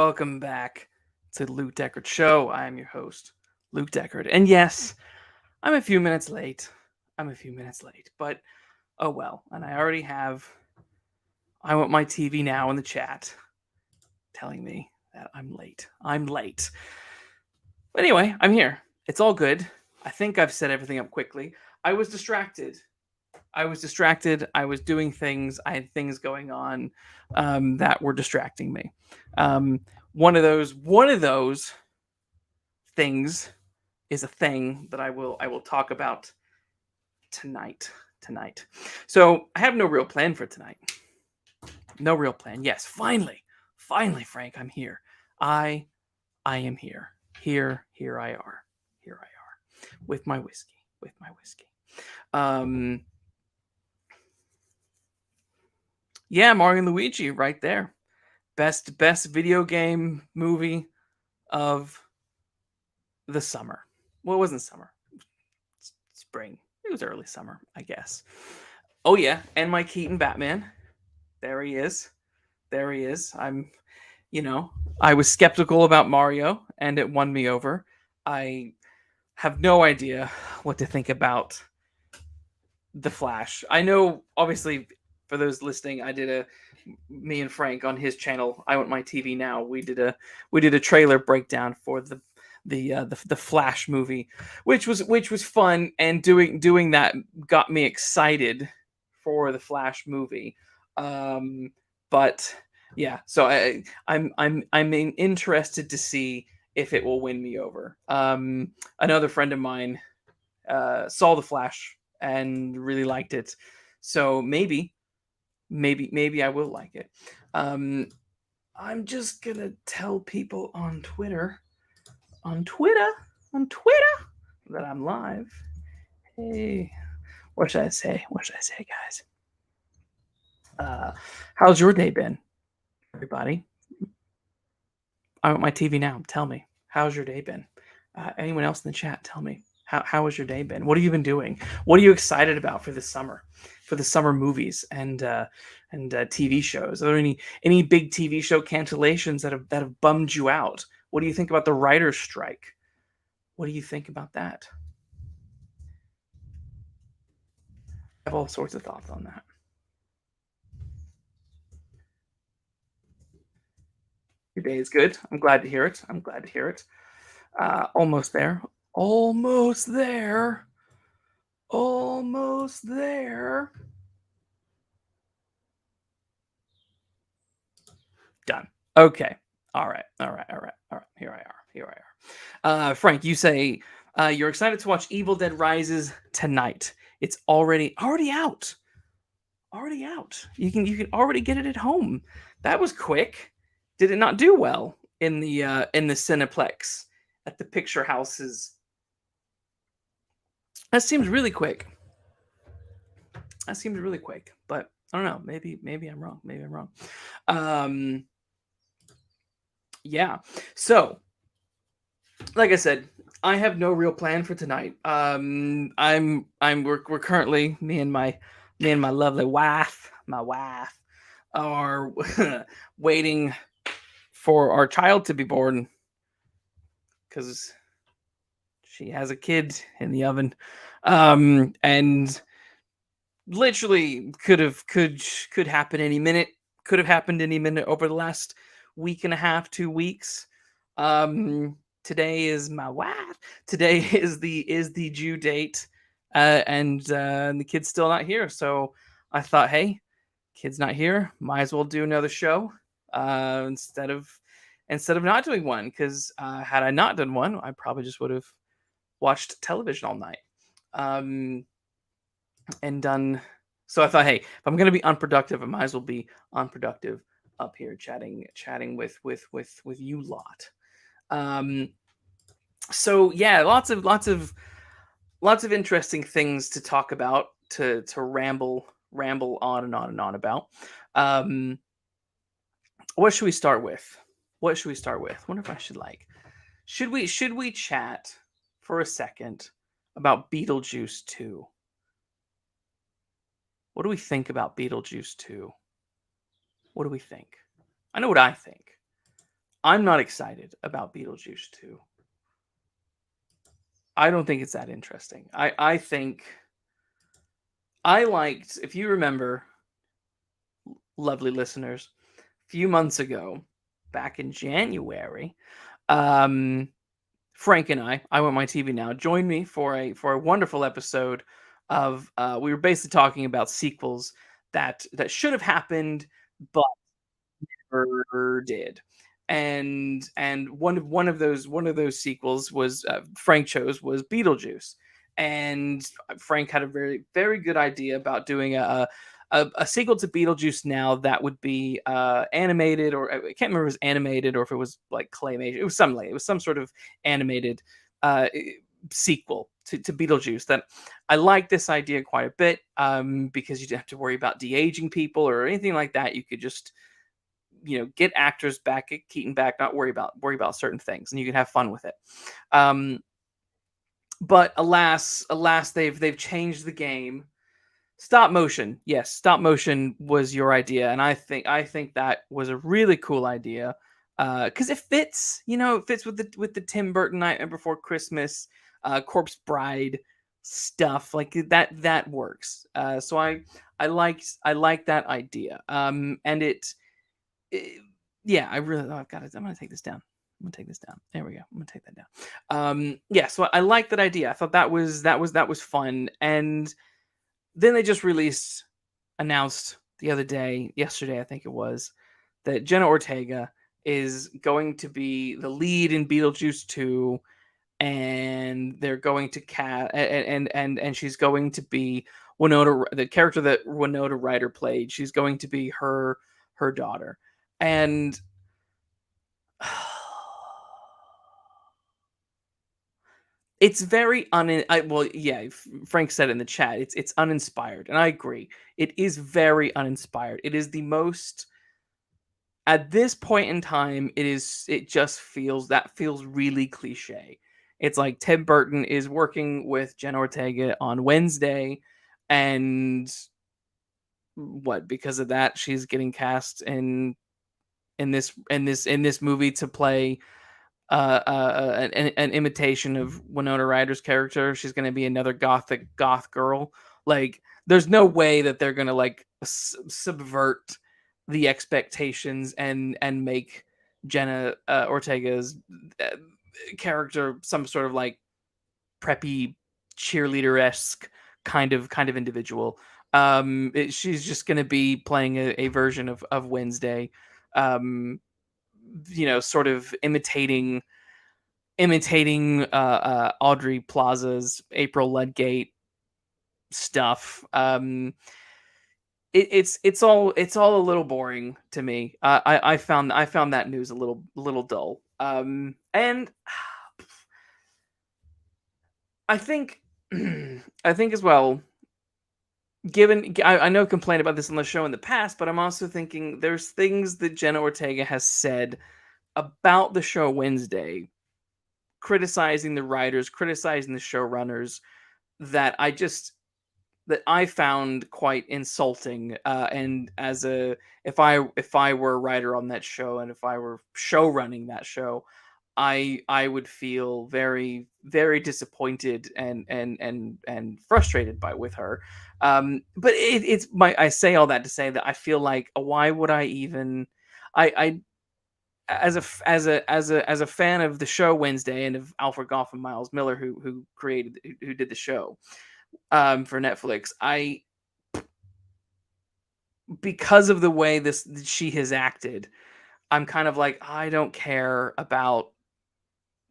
welcome back to the Luke Deckard Show. I am your host, Luke Deckard. And yes, I'm a few minutes late. But oh well. And I already have I Want My TV Now in the chat telling me that I'm late. But anyway, I'm here. It's all good. I think I've set everything up quickly. I was distracted. I was doing things. I had things going on that were distracting me. One of those things is a thing that I will talk about tonight. So I have no real plan for tonight. No real plan. Yes, finally, Frank, I'm here. I am here. Here I are. With my whiskey. Yeah, Mario and Luigi, right there. Best video game movie of the summer. Well, it wasn't summer. Spring. It was early summer, I guess. Oh yeah, and my Keaton Batman. There he is. I was skeptical about Mario, and it won me over. I have no idea what to think about The Flash. I know, obviously, for those listening, me and Frank on his channel, I Want My TV Now. We did a trailer breakdown for the Flash movie, which was fun, and doing that got me excited for the Flash movie. But yeah, so I'm interested to see if it will win me over. Another friend of mine saw the Flash and really liked it, so maybe I will like it. I'm just gonna tell people on Twitter that I'm live. Hey, what should I say, guys? How's your day been, everybody? I Want My TV Now. Tell me, how's your day been? Anyone else in the chat, tell me, how has your day been? What have you been doing? What are you excited about for the summer movies and TV shows? Are there any big TV show cancellations that have bummed you out? What do you think about the writer's strike? What do you think about that? I have all sorts of thoughts on that. Your day is good. I'm glad to hear it. Almost there. Done. Okay. All right. Here I are. Frank, you say you're excited to watch Evil Dead Rises tonight. It's already out. You can already get it at home. That was quick. Did it not do well in the Cineplex at the picture houses? That seems really quick. But I don't know. Maybe I'm wrong. Yeah. So, like I said, I have no real plan for tonight. We're currently, me and my lovely wife, are waiting for our child to be born, because she has a kid in the oven, and literally could happen any minute. Could have happened any minute over the last week and a half, 2 weeks. Today is my wife. Today is the due date, and the kid's still not here. So I thought, hey, kid's not here, might as well do another show instead of not doing one. Because had I not done one, I probably just would have watched television all night and done. So I thought, hey, if I'm going to be unproductive, I might as well be unproductive up here chatting with you lot. So yeah, lots of interesting things to talk about, to ramble on and on about. What should we start with? Wonder if I should we chat for a second about Beetlejuice 2? What do we think about Beetlejuice 2? What do we think? I know what I think. I'm not excited about Beetlejuice 2. I don't think it's that interesting. I think I liked, if you remember, lovely listeners, a few months ago, back in January, um, Frank and I want my TV now, joined me for a wonderful episode of we were basically talking about sequels that should have happened but never did. And one of those sequels was Frank chose was Beetlejuice, and Frank had a very good idea about doing a sequel to Beetlejuice now that would be animated, or I can't remember if it was animated or if it was like claymation. It was some sort of animated uh, sequel to Beetlejuice. That I like this idea quite a bit, because you didn't have to worry about de-aging people or anything like that. You could just get actors back, get Keaton back, not worry about certain things, and you can have fun with it. Um, but alas, they've changed the game. Stop motion, yes, stop motion was your idea, and I think that was a really cool idea, because it fits. It fits with the Tim Burton Nightmare Before Christmas, Corpse Bride stuff like that works. So I liked that idea, and it, yeah, I really. Oh, I've got it. I'm gonna take this down. I'm gonna take this down. There we go. I'm gonna take that down. Yeah. So I like that idea. I thought that was fun. And then they just announced the other day, yesterday, I think it was, that Jenna Ortega is going to be the lead in Beetlejuice 2, and they're going to and she's going to be the character that Winona Ryder played. She's going to be her daughter, and it's very well, yeah. Frank said in the chat, it's uninspired, and I agree. It is very uninspired. It is the most at this point in time. It just feels really cliche. It's like Tim Burton is working with Jen Ortega on Wednesday, and what, because of that she's getting cast in this movie to play an imitation of Winona Ryder's character. She's going to be another gothic goth girl. Like, there's no way that they're going to like subvert the expectations and make Jenna Ortega's uh, character some sort of like preppy cheerleader esque kind of individual. She's just going to be playing a version of Wednesday. Um, sort of imitating Audrey Plaza's April Ludgate stuff. It's all a little boring to me. I found that news a little dull. And I think I think as well. Given I know I've complained about this on the show in the past, but I'm also thinking there's things that Jenna Ortega has said about the show Wednesday, criticizing the writers, criticizing the showrunners, that I found quite insulting. And as a if I were a writer on that show, and if I were show running that show, I would feel very very disappointed and frustrated with her. But it's my I say all that to say that I feel like, why would I even I as a fan of the show Wednesday, and of Alfred Goff and Miles Miller, who did the show for Netflix, because of the way this she has acted, I'm kind of like, I don't care about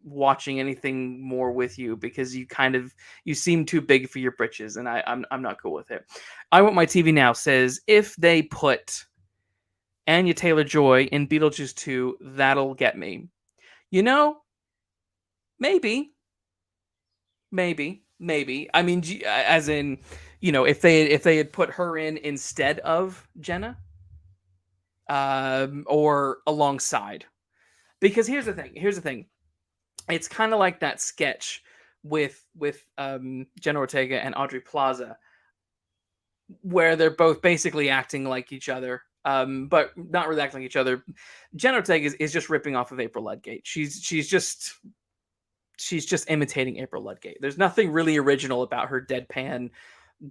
watching anything more with you, because you seem too big for your britches, and I'm not cool with it. I Want My TV Now says, if they put Anya Taylor-Joy in Beetlejuice 2, that'll get me. You know, maybe, maybe. I mean, as in, if they had put her in instead of Jenna, or alongside. Because here's the thing. It's kind of like that sketch with Jenna Ortega and Audrey Plaza, where they're both basically acting like each other but not really acting like each other. Jenna Ortega is just ripping off of April Ludgate. She's just imitating April Ludgate. There's nothing really original about her deadpan,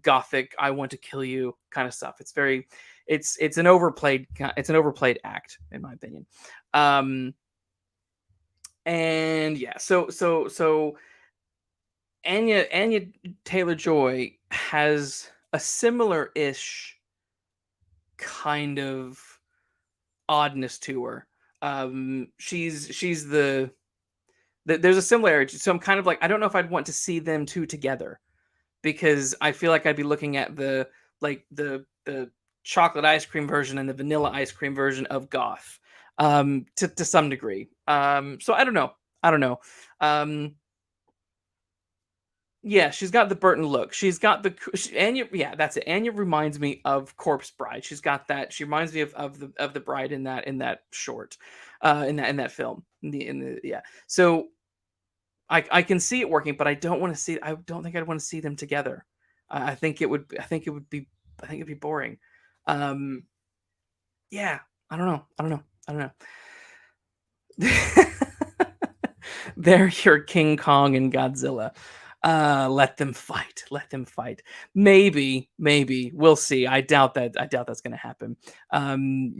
gothic, I want to kill you kind of stuff. It's an overplayed act, in my opinion. And yeah, so Anya Taylor-Joy has a similar-ish kind of oddness to her. She's there's a similarity. So I'm kind of like, I don't know if I'd want to see them two together, because I feel like I'd be looking at the chocolate ice cream version and the vanilla ice cream version of goth, to some degree. So I don't know. Yeah, she's got the Burton look. She's got Anya. Yeah, that's it. Anya reminds me of Corpse Bride. She's got that. She reminds me of the bride in that short, in that film. Yeah. So I can see it working, but I don't want to see. I don't think I'd want to see them together. I think it would. I think it would be. I think it'd be boring. Yeah. I don't know. They're your King Kong and Godzilla. Let them fight. Maybe we'll see. I doubt that's gonna happen.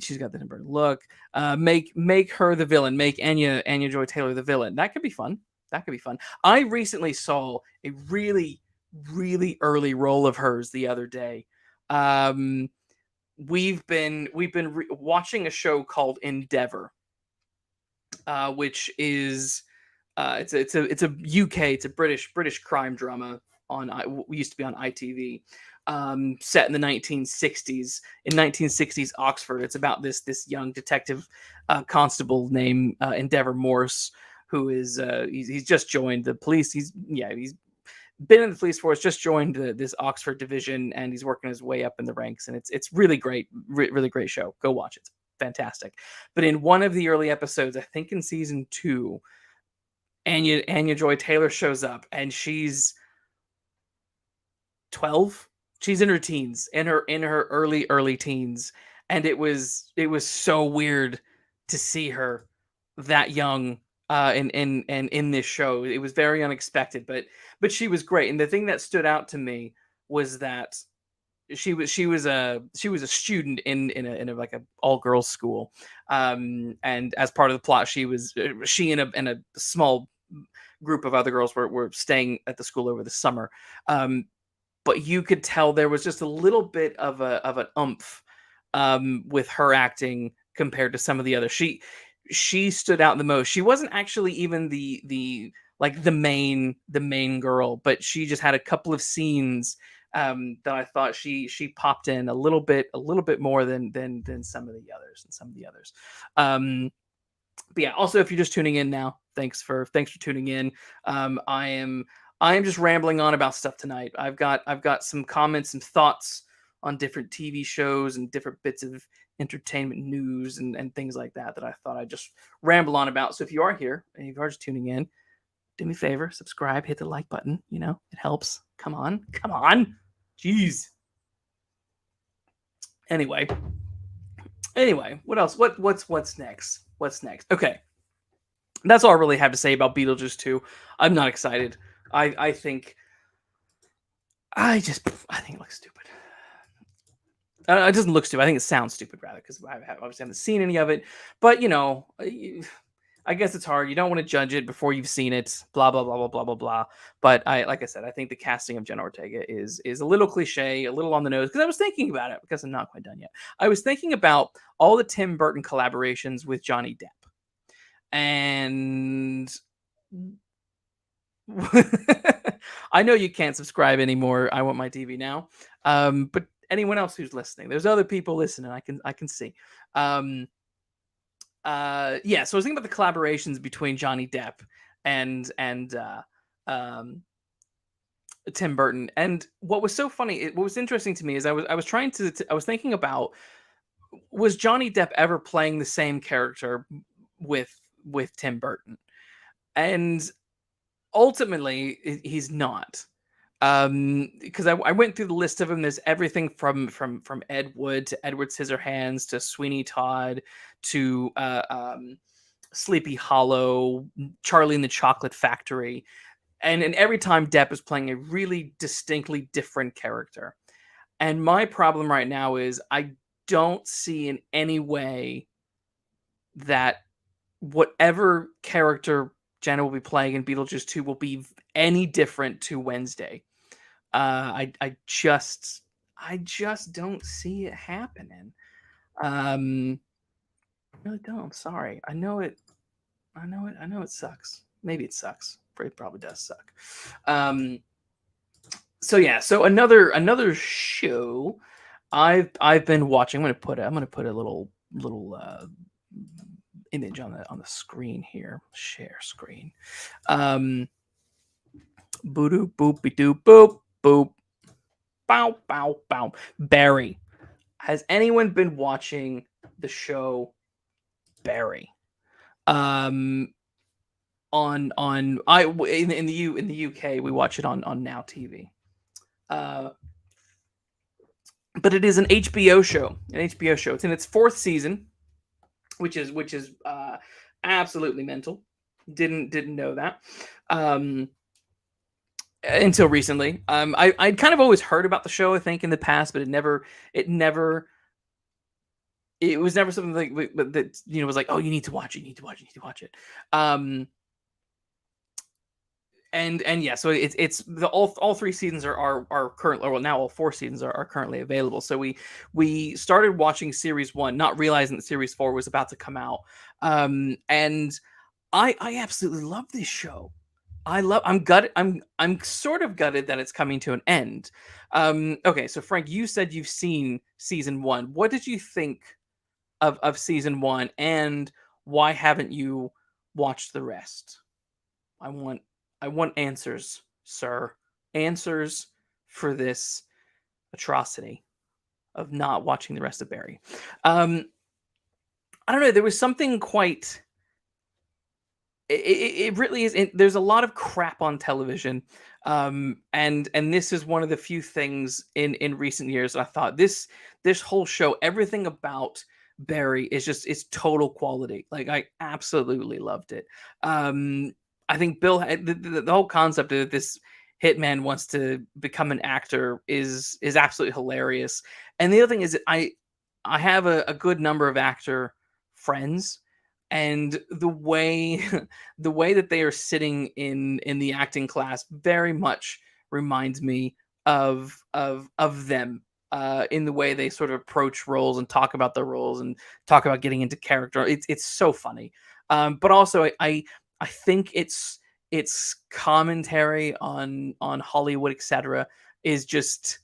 She's got the number look. Make her the villain. Make Anya Joy Taylor the villain. That could be fun. I recently saw a really early role of hers the other day. We've been watching a show called Endeavor, which is it's a UK, it's a British crime drama we used to be on ITV, set in the 1960s, in 1960s Oxford. It's about this young detective constable named Endeavor Morse, who is he's just joined the police. He's been in the police force, just joined this Oxford division, and he's working his way up in the ranks. And it's really great, really great show. Go watch it. It's fantastic. But in one of the early episodes, I think in season 2, Anya Joy Taylor shows up, and she's 12. She's in her teens, in her early teens, and it was so weird to see her that young in this show. It was very unexpected, but she was great. And the thing that stood out to me was that she was a student in a like a all girls school, and as part of the plot, she and a small group of other girls were staying at the school over the summer. But you could tell there was just a little bit of an oomph with her acting compared to some of the others. She stood out the most. She wasn't actually even the main girl, but she just had a couple of scenes that I thought she popped in a little bit more than some of the others. But yeah, also, if you're just tuning in now, thanks for tuning in. I am just rambling on about stuff tonight. I've got some comments and thoughts on different TV shows and different bits of entertainment news and things like that I thought I'd just ramble on about. So if you are here and you are just tuning in, do me a favor, subscribe, hit the like button. It helps. Come on. Jeez. Anyway, what else? What's next? Okay. That's all I really have to say about Beetlejuice 2. I'm not excited. I think it looks stupid. It doesn't look stupid. I think it sounds stupid, rather, because I obviously haven't seen any of it. But I guess it's hard. You don't want to judge it before you've seen it. Blah blah blah blah blah blah blah. But like I said, I think the casting of Jenna Ortega is a little cliche, a little on the nose. Because I was thinking about it, because I'm not quite done yet. I was thinking about all the Tim Burton collaborations with Johnny Depp, and I know you can't subscribe anymore. I want my TV now. But anyone else who's listening, there's other people listening. I can see. So I was thinking about the collaborations between Johnny Depp and Tim Burton. And what was so funny, what was interesting to me is I was thinking about, was Johnny Depp ever playing the same character with Tim Burton? And ultimately, he's not. Because I went through the list of them. There's everything from Ed Wood to Edward Scissorhands to Sweeney Todd to Sleepy Hollow, Charlie and the Chocolate Factory, and every time Depp is playing a really distinctly different character. And my problem right now is I don't see in any way that whatever character Jenna will be playing in Beetlejuice 2 will be any different to Wednesday. I just don't see it happening. I really don't. I'm sorry. I know it sucks. Maybe it sucks. It probably does suck. So yeah, so another show I've been watching. I'm gonna put a little image on the screen here. Share screen. Boo doo boop be doo boop boop. Bow bow bow. Barry. Has anyone been watching the show Barry? On in the UK we watch it on Now TV. But it is an HBO show. It's in its fourth season, which is absolutely mental. Didn't know that until recently. I'd kind of always heard about the show, I think, in the past, but it was never something that was like, oh, you need to watch it. And yeah, so it's all three seasons are currently, well, now all four seasons are currently available. So we started watching series 1, not realizing that series 4 was about to come out. And I absolutely love this show. I'm gutted. I'm sort of gutted that it's coming to an end. Okay, so Frank, you said you've seen season 1. What did you think of season 1, and why haven't you watched the rest? I want answers, sir. Answers for this atrocity of not watching the rest of Barry. I don't know. There was something quite. It really is. There's a lot of crap on television, and this is one of the few things in recent years I thought this whole show, everything about Barry is total quality. Like, I absolutely loved it. I think the whole concept of this hitman wants to become an actor is absolutely hilarious. And the other thing is that I have a good number of actor friends, and the way the way that they are sitting in the acting class very much reminds me of them, in the way they sort of approach roles and talk about their roles and talk about getting into character. It's so funny. But also I think its commentary on Hollywood, etc., is just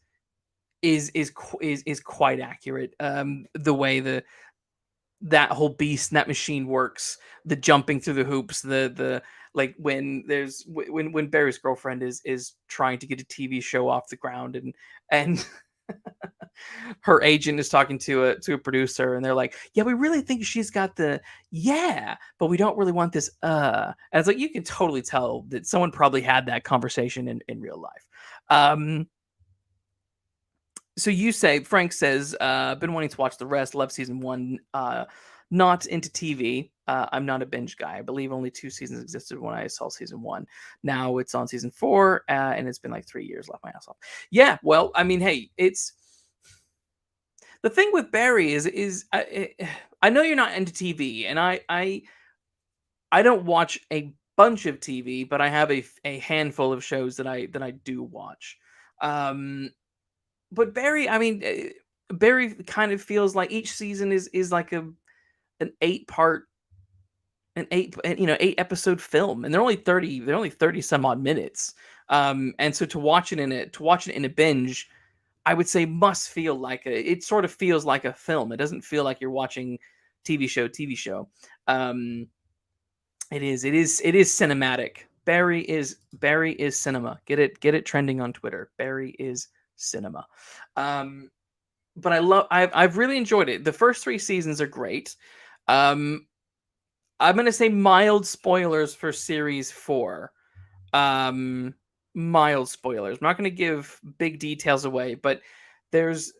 is quite accurate. The way that whole beast and that machine works, the jumping through the hoops, the like when Barry's girlfriend is trying to get a TV show off the ground, and her agent is talking to a producer, and they're like, yeah, we really think she's got but we don't really want this. And it's like, you can totally tell that someone probably had that conversation in real life. So Frank says, been wanting to watch the rest, love season 1, not into TV. I'm not a binge guy. I believe only 2 seasons existed when I saw season 1. Now it's on season 4, and it's been like 3 years. Left my ass off. Yeah, well, I mean, hey, it's the thing with Barry is I know you're not into TV, and I don't watch a bunch of TV, but I have a handful of shows that I do watch. But Barry, I mean, Barry kind of feels like each season is like an 8-part, an 8 episode film, and they're only 30 some odd minutes. And so to watch it in a binge, I would say it sort of feels like a film. It doesn't feel like you're watching TV show. It is cinematic. Barry is cinema. Get it trending on Twitter. Barry is cinema. But I've really enjoyed it. The first 3 seasons are great. I'm going to say mild spoilers for series 4. mild spoilers. I'm not going to give big details away, but there's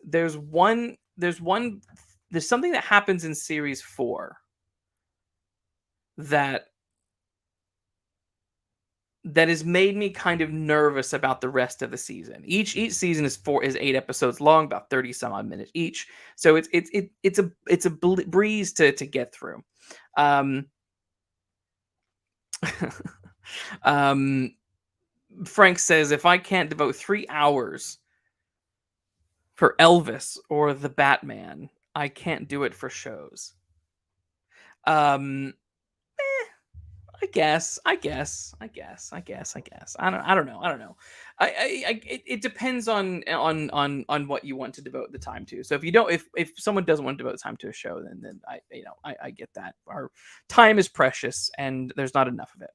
something that happens in series 4 that has made me kind of nervous about the rest of the season. Each season is 8 episodes long, about 30 some odd minutes each. So it's a breeze to get through. Um, um, Frank says, if I can't devote 3 hours for Elvis or the Batman, I can't do it for shows. Um, I guess. I don't know. It depends on what you want to devote the time to. So if someone doesn't want to devote time to a show, then I get that. Our time is precious, and there's not enough of it.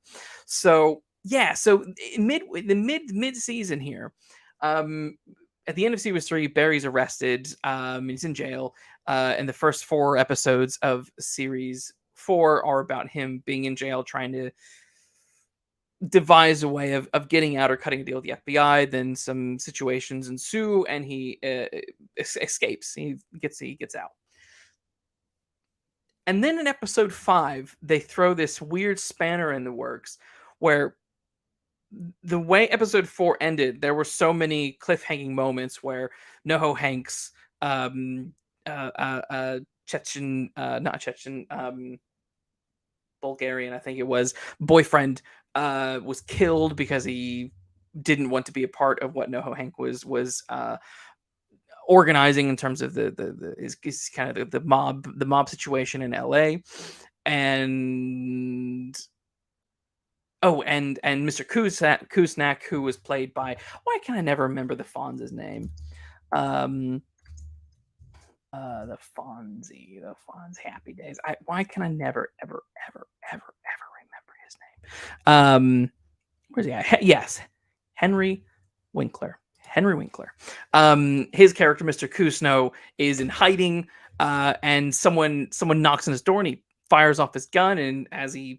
So yeah. So mid season here, at the end of series 3, Barry's arrested. He's in jail. And the first 4 episodes of series 4 are about him being in jail, trying to devise a way of getting out or cutting a deal with the FBI. Then some situations ensue, and he escapes. He gets out. And then in episode 5, they throw this weird spanner in the works, where the way episode 4 ended, there were so many cliffhanging moments where NoHo Hanks, Chechen, not Chechen, Bulgarian, I think it was, boyfriend was killed because he didn't want to be a part of what NoHo Hank was organizing in terms of is kind of the mob situation in LA. And Mr. Kusnak, who was played by, why can I never remember the Fonz's name? The Fonz Happy Days. Why can I never ever remember his name? Where's he at? Yes, Henry Winkler. His character, Mr. Kusno, is in hiding, and someone knocks on his door, and he fires off his gun, and as the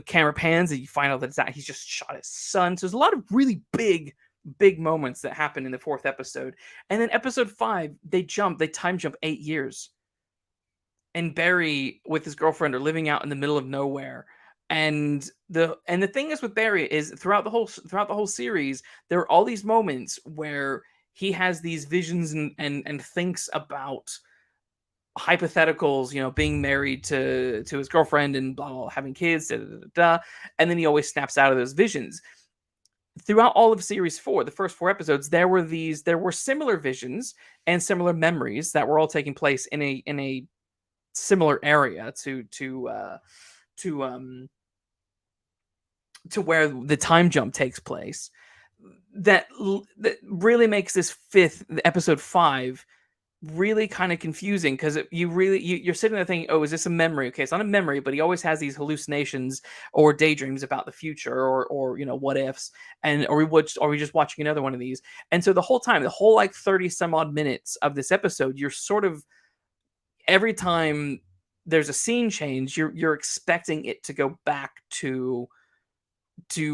camera pans, and you find out that he's just shot his son. So there's a lot of really big moments that happen in the 4th episode. And then episode 5, they time jump 8 years. And Barry with his girlfriend are living out in the middle of nowhere. And the thing is with Barry is throughout the whole series, there are all these moments where he has these visions and thinks about hypotheticals, being married to his girlfriend and blah, blah, having kids, and then he always snaps out of those visions. Throughout all of series 4, the first 4 episodes, there were similar visions and similar memories that were all taking place in a similar area to where the time jump takes place. That really makes this episode 5 really kind of confusing, because you're sitting there thinking, oh, is this a memory? Okay, it's not a memory, but he always has these hallucinations or daydreams about the future, or what ifs, and are we just watching another one of these? And so the whole time, the whole like 30 some odd minutes of this episode, you're sort of, every time there's a scene change, you're expecting it to go back to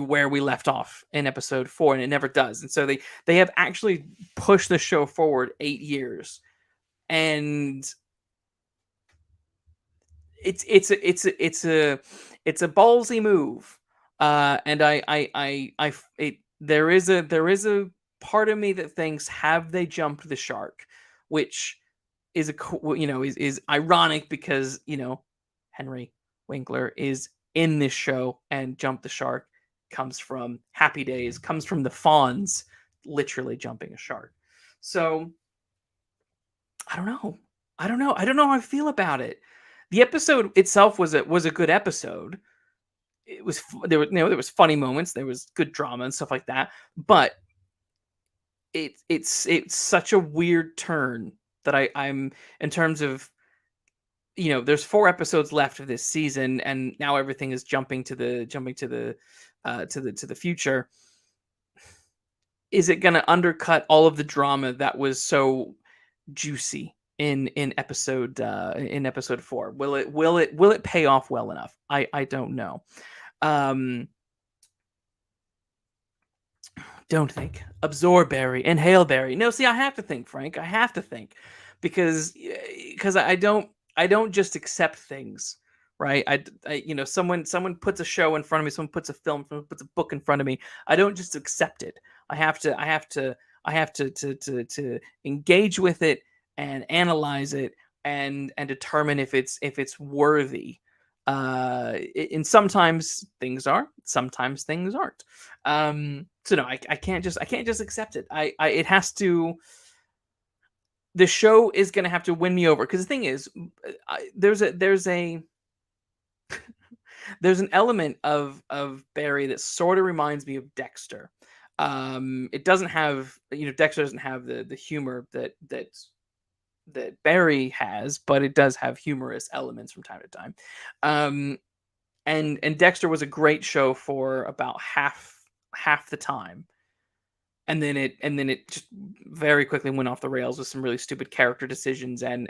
where we left off in episode 4, and it never does. And so they have actually pushed the show forward 8 years. And it's a ballsy move, and there is a part of me that thinks, have they jumped the shark, which is is ironic, because Henry Winkler is in this show, and Jump the Shark comes from Happy Days, comes from the Fonz literally jumping a shark. So I don't know how I feel about it. The episode itself was a good episode. It was, there was funny moments, there was good drama and stuff like that, but it's such a weird turn that I'm, in terms of, there's 4 episodes left of this season, and now everything is jumping to the future. Is it going to undercut all of the drama that was so juicy in episode 4? Will it pay off well enough? I don't know. Don't think. Absorb Barry. Inhale Barry. No, see, I have to think, Frank. I have to think because I don't just accept things, right? Someone puts a show in front of me, someone puts a film, someone puts a book in front of me. I don't just accept it. I have to engage with it and analyze it and determine if it's worthy. And sometimes things are, sometimes things aren't. So no, I can't just accept it. It has to. The show is gonna have to win me over because the thing is, there's an element of Barry that sort of reminds me of Dexter. It doesn't have, Dexter doesn't have the humor that Barry has, but it does have humorous elements from time to time. Um, and Dexter was a great show for about half the time, and then it just very quickly went off the rails with some really stupid character decisions and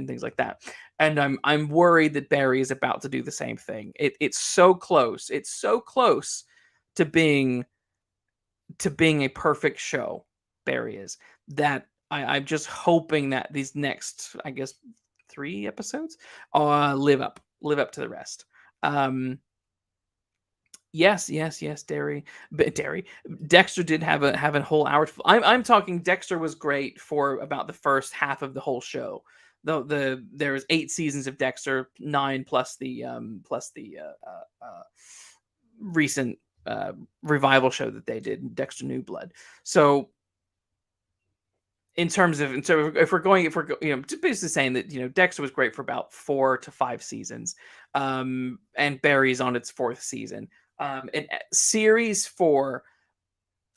things like that. And I'm worried that Barry is about to do the same thing. It's so close. It's so close to being a perfect show. Barry is that I'm just hoping that these next, I guess, 3 episodes live up to the rest. Um, yes, Derry. Dexter did have a whole hour. I'm talking. Dexter was great for about the first half of the whole show. There was 8 seasons of Dexter, 9 plus the recent revival show that they did, Dexter New Blood. So if we're going, just basically saying that Dexter was great for about 4 to 5 seasons, and Barry's on its 4th season. And series 4,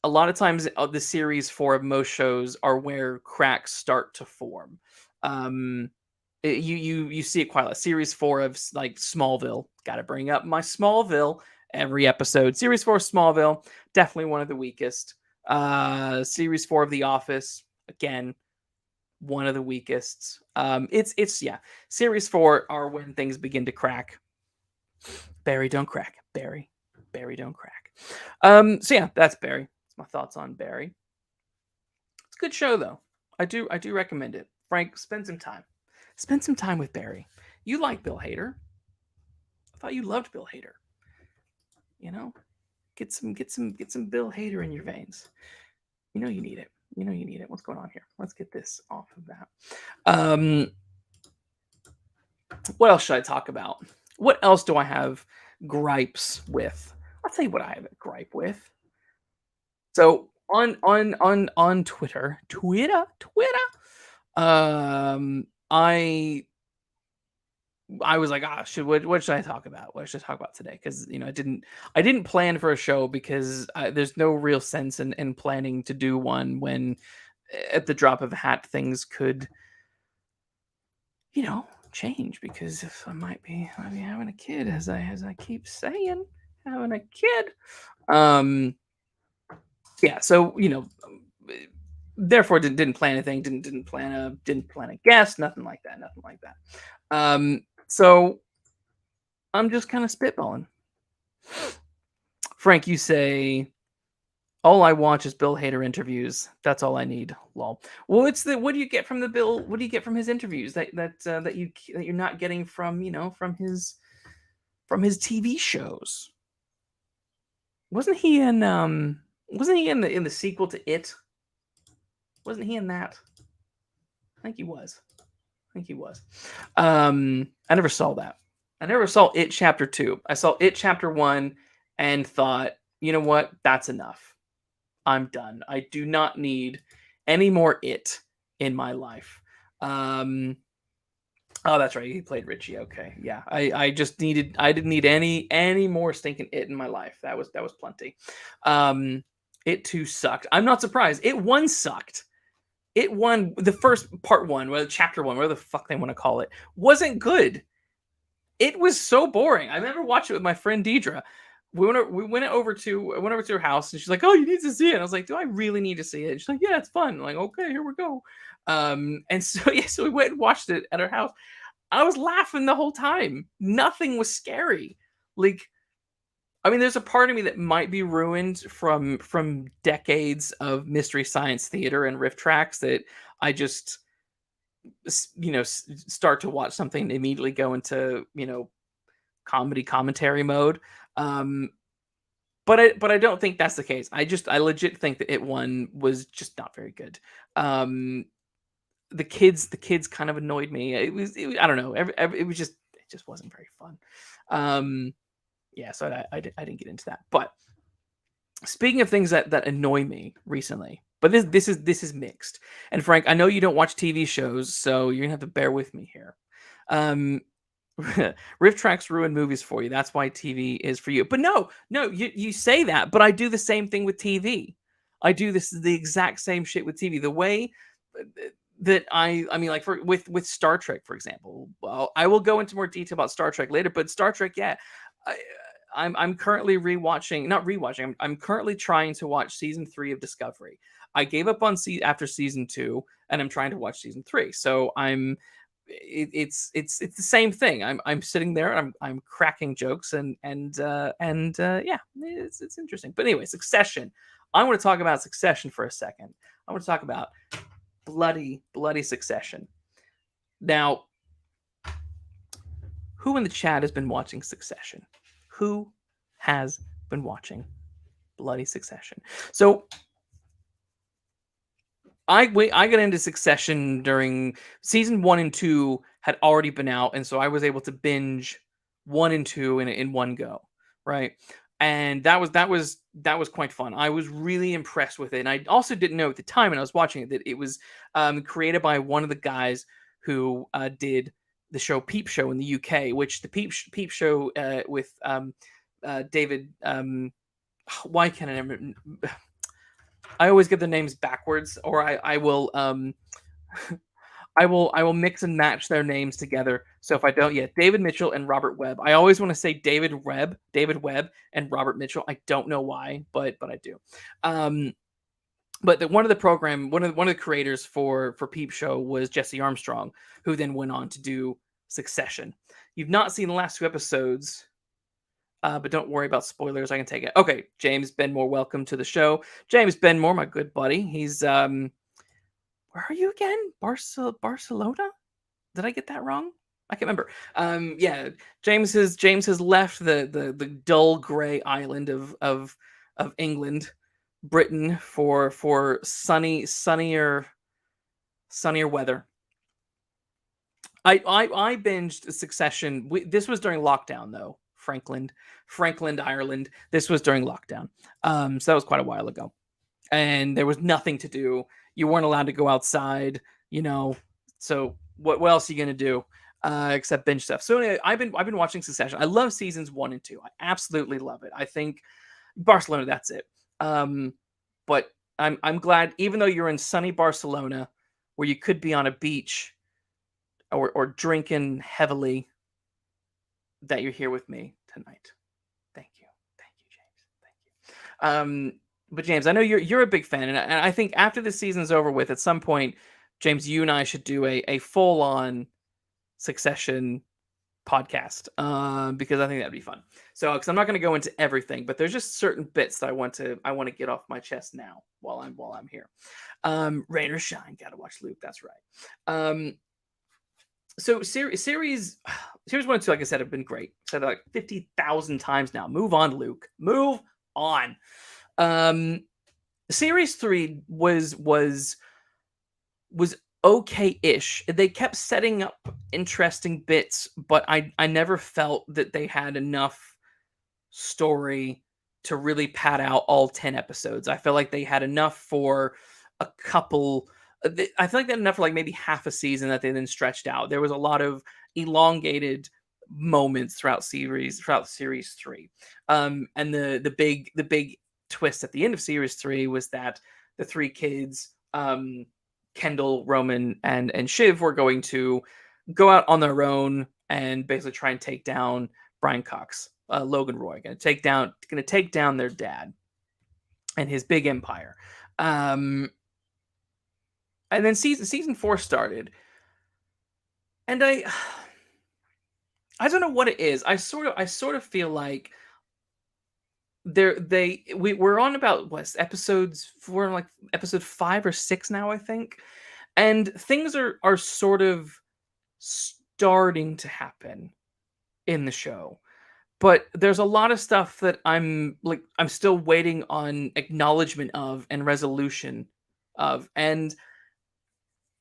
a lot of times the series 4 of most shows are where cracks start to form. You see it quite a lot. Series 4 of like Smallville, got to bring up my Smallville every episode. Series 4 of Smallville, definitely one of the weakest. Series 4 of The Office, again, one of the weakest. It's yeah. Series 4 are when things begin to crack. Barry, don't crack. Barry, don't crack. So yeah, that's Barry. That's my thoughts on Barry. It's a good show though. I do recommend it. Frank, spend some time. Spend some time with Barry. You like Bill Hader. I thought you loved Bill Hader. Get some Bill Hader in your veins. You need it. You need it. What's going on here? Let's get this off of that. What else should I talk about? What else do I have gripes with? I'll tell you what I have a gripe with. So on Twitter, I was like, what should I talk about? What should I talk about today? Because I didn't plan for a show because there's no real sense in planning to do one when at the drop of a hat things could change, because if I might be having a kid, as I keep saying, having a kid. Yeah, so therefore didn't plan anything, didn't plan a guest, nothing like that. So I'm just kind of spitballing. Frank, you say all I watch is Bill Hader interviews. That's all I need. Lol. Well, what do you get from the Bill? What do you get from his interviews that you're not getting from from his TV shows? Wasn't he in the sequel to It? Wasn't he in that? I think he was. I never saw that. I never saw It Chapter 2. I saw It Chapter 1 and thought, you know what? That's enough. I'm done. I do not need any more It in my life. Oh, that's right. He played Richie. Okay. Yeah. I didn't need any more stinking It in my life. That was plenty. It 2 sucked. I'm not surprised. It 1 sucked. It 1, the first part 1, or chapter 1, whatever the fuck they want to call it, wasn't good. It was so boring. I remember watching it with my friend Deidre. We went over to her house, and she's like, "Oh, you need to see it." And I was like, "Do I really need to see it?" And she's like, "Yeah, it's fun." I'm like, "Okay, here we go." And so yeah, so we went and watched it at her house. I was laughing the whole time. Nothing was scary. Like, I mean, there's a part of me that might be ruined from decades of Mystery Science Theater and riff tracks that I just start to watch something and immediately go into comedy commentary mode. Um, but I don't think that's the case. I legit think that It One was just not very good. Um, the kids kind of annoyed me. I don't know. It just wasn't very fun. Um, yeah, so I didn't get into that. But speaking of things that annoy me recently, but this is mixed. And Frank, I know you don't watch TV shows, so you're gonna have to bear with me here. Um, riff tracks ruin movies for you. That's why TV is for you. But no, you say that, but I do the same thing with TV. I do the exact same shit with TV. The way that I mean, like with Star Trek, for example. Well, I will go into more detail about Star Trek later, but Star Trek, yeah. I, I'm currently rewatching, not rewatching. I'm currently trying to watch season 3 of Discovery. I gave up on after season 2, and I'm trying to watch season 3. So it's the same thing. I'm sitting there and I'm cracking jokes and yeah, it's interesting. But anyway, Succession. I want to talk about Succession for a second. I want to talk about bloody Succession. Now, who in the chat has been watching Succession? Who has been watching bloody Succession? So I got into Succession during season 1 and 2 had already been out, and so I was able to binge 1 and 2 in one go, right? And that was quite fun. I was really impressed with it, and I also didn't know at the time when I was watching it that it was created by one of the guys who did the show Peep Show in the UK, which the Peep Show with David. Why can't I never? I always get the names backwards, or I will I will mix and match their names together. So if I don't, yeah, David Mitchell and Robert Webb. I always want to say David Webb, and Robert Mitchell. I don't know why, but I do. But one of the creators for Peep Show was Jesse Armstrong, who then went on to do Succession. You've not seen the last 2 episodes. But don't worry about spoilers. I can take it. Okay, James Benmore, welcome to the show. James Benmore, my good buddy. He's where are you again? Barcelona? Did I get that wrong? I can't remember. Yeah, James has left the dull gray island of England, Britain for sunnier weather. I binged Succession. This was during lockdown though. Frankland, Ireland. This was during lockdown. So that was quite a while ago. And there was nothing to do. You weren't allowed to go outside, So what else are you gonna do? Except binge stuff. So anyway, I've been watching Succession. I love seasons 1 and 2. I absolutely love it. I think Barcelona, that's it. But I'm glad, even though you're in sunny Barcelona, where you could be on a beach or drinking heavily, that you're here with me tonight. Thank you, James. Thank you. But James, I know you're a big fan, and I think after the season's over with, at some point, James, you and I should do a full on Succession podcast, because I think that'd be fun. So, because I'm not going to go into everything, but there's just certain bits that I want to get off my chest now while I'm here. Rain or shine, gotta watch Luke. That's right. So series 1 and 2, like I said, have been great. Said it like 50,000 times now. Move on, Luke. Move on. Series 3 was okay-ish. They kept setting up interesting bits, but I never felt that they had enough story to really pad out all 10 episodes. I felt like they had enough for a couple. I feel like they had enough for like maybe half a season that they then stretched out. There was a lot of elongated moments throughout series 3. And the big twist at the end of series 3 was that the 3 kids, Kendall, Roman, and Shiv, were going to go out on their own and basically try and take down Brian Cox, Logan Roy, going to take down their dad and his big empire. And then season 4 started, and I don't know what it is. I sort of feel like we're on about what episodes, we're on like episode 5 or 6 now, I think. And things are sort of starting to happen in the show. But there's a lot of stuff that I'm still waiting on acknowledgement of and resolution of. And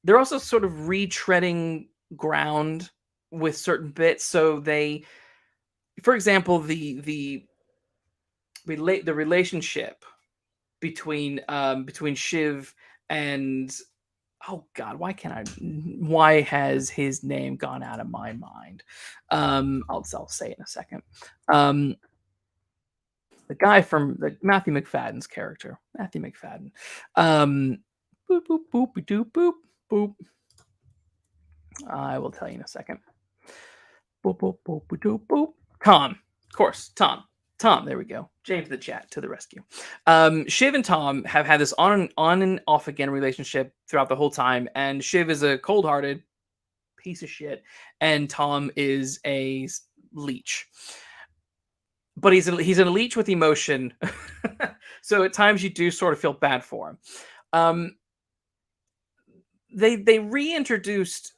they're also sort of retreading ground with certain bits. So they, for example, the relationship between Shiv and, oh god, why has his name gone out of my mind? I'll say it in a second. Um, the guy from the Matthew McFadden's character, Matthew McFadden. Boop boop boop doop boop boop. I will tell you in a second. Boop boop boop doop boop. Tom, of course, Tom. Tom, there we go. James the chat to the rescue. Shiv and Tom have had this on and off again relationship throughout the whole time, and Shiv is a cold-hearted piece of shit, and Tom is a leech. But he's a leech with emotion, so at times you do sort of feel bad for him. They reintroduced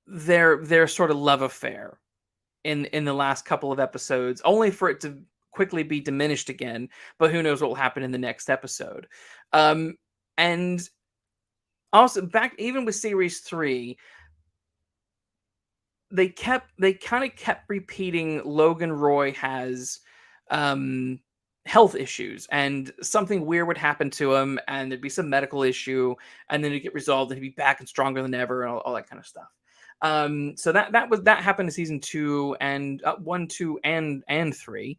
their sort of love affair in the last couple of episodes, only for it to quickly be diminished again. But who knows what will happen in the next episode? And also, back even with series 3, they kind of kept repeating Logan Roy has health issues, and something weird would happen to him, and there'd be some medical issue, and then it'd get resolved, and he'd be back and stronger than ever, and all that kind of stuff. So that happened in season 2 and 1, 2, and 3.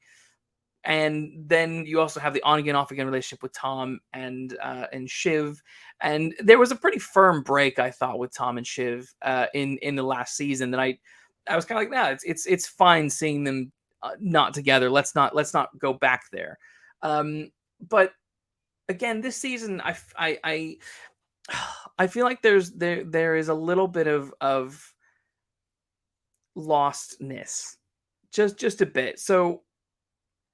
And then you also have the on again, off again relationship with Tom and Shiv, and there was a pretty firm break, I thought, with Tom and Shiv in the last season. That I was kind of like, nah, it's fine seeing them not together. Let's not go back there. But again, this season, I feel like there is a little bit of lostness, just a bit. So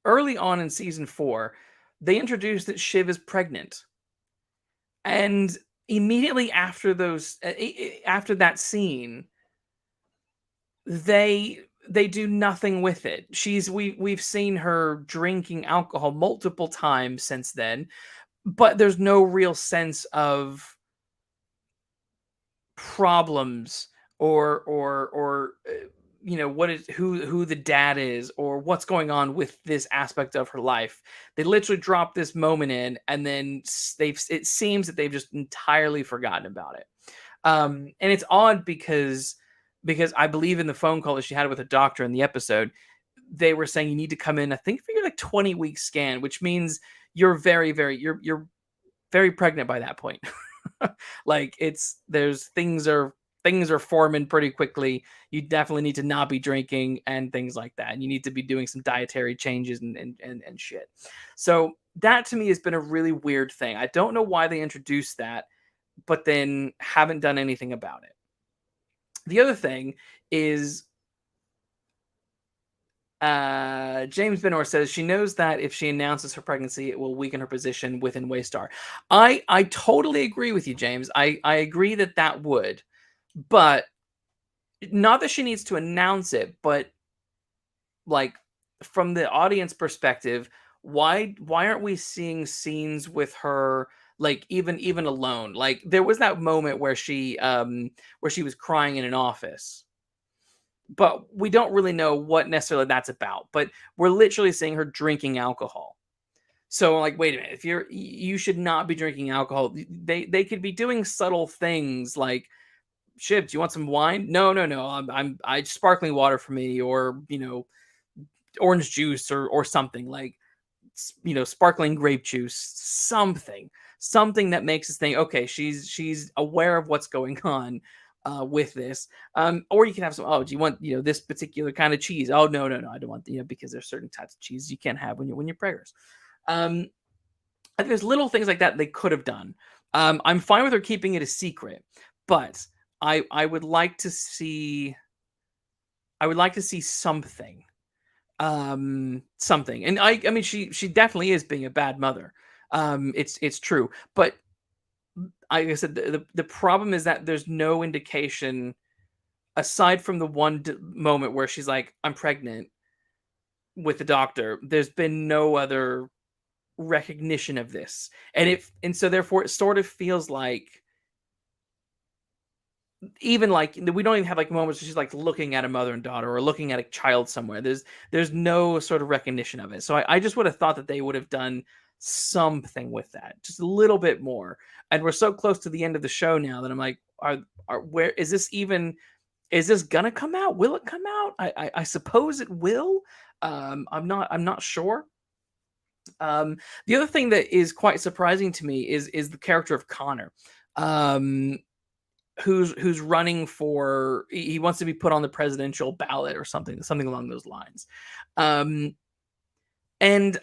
early on in season 4, they introduced that Shiv is pregnant, and immediately after after that scene, they do nothing with it. We've seen her drinking alcohol multiple times since then, but there's no real sense of problems or what is who the dad is or what's going on with this aspect of her life. They literally drop this moment in, and then it seems that they've just entirely forgotten about it. And it's odd because I believe in the phone call that she had with a doctor in the episode, they were saying you need to come in, I think, for your like 20-week scan, which means you're you're very pregnant by that point. Like things are forming pretty quickly. You definitely need to not be drinking and things like that, and you need to be doing some dietary changes and shit. So that to me has been a really weird thing. I don't know why they introduced that, but then haven't done anything about it. The other thing is, James Benor says she knows that if she announces her pregnancy, it will weaken her position within Waystar. I totally agree with you, James. I agree that would, but not that she needs to announce it, but like from the audience perspective, why aren't we seeing scenes with her, like even alone? Like there was that moment where she was crying in an office, but we don't really know what necessarily that's about. But we're literally seeing her drinking alcohol. So like, wait a minute, you should not be drinking alcohol. They could be doing subtle things like, Shiv, do you want some wine? No. I sparkling water for me, or orange juice or something like, sparkling grape juice, something that makes us think, okay, she's aware of what's going on with this. Or you can have some, oh, do you want this particular kind of cheese? Oh, no, I don't want, because there's certain types of cheese you can't have when you're preggers. I think there's little things like that they could have done. I'm fine with her keeping it a secret, but I would like to see something. something. And I mean, she definitely is being a bad mother. It's true, but like I said, the problem is that there's no indication aside from the one moment where she's like, "I'm pregnant" with the doctor. There's been no other recognition of this, and so therefore it sort of feels like even like we don't even have like moments where she's like looking at a mother and daughter or looking at a child somewhere. There's no sort of recognition of it. So I just would have thought that they would have done something with that, just a little bit more. And we're so close to the end of the show now that I'm like, are where is this even? Is this gonna come out? Will it come out? I suppose it will. I'm not sure. The other thing that is quite surprising to me is the character of Connor. Um, who's running for he wants to be put on the presidential ballot or something along those lines. Um, and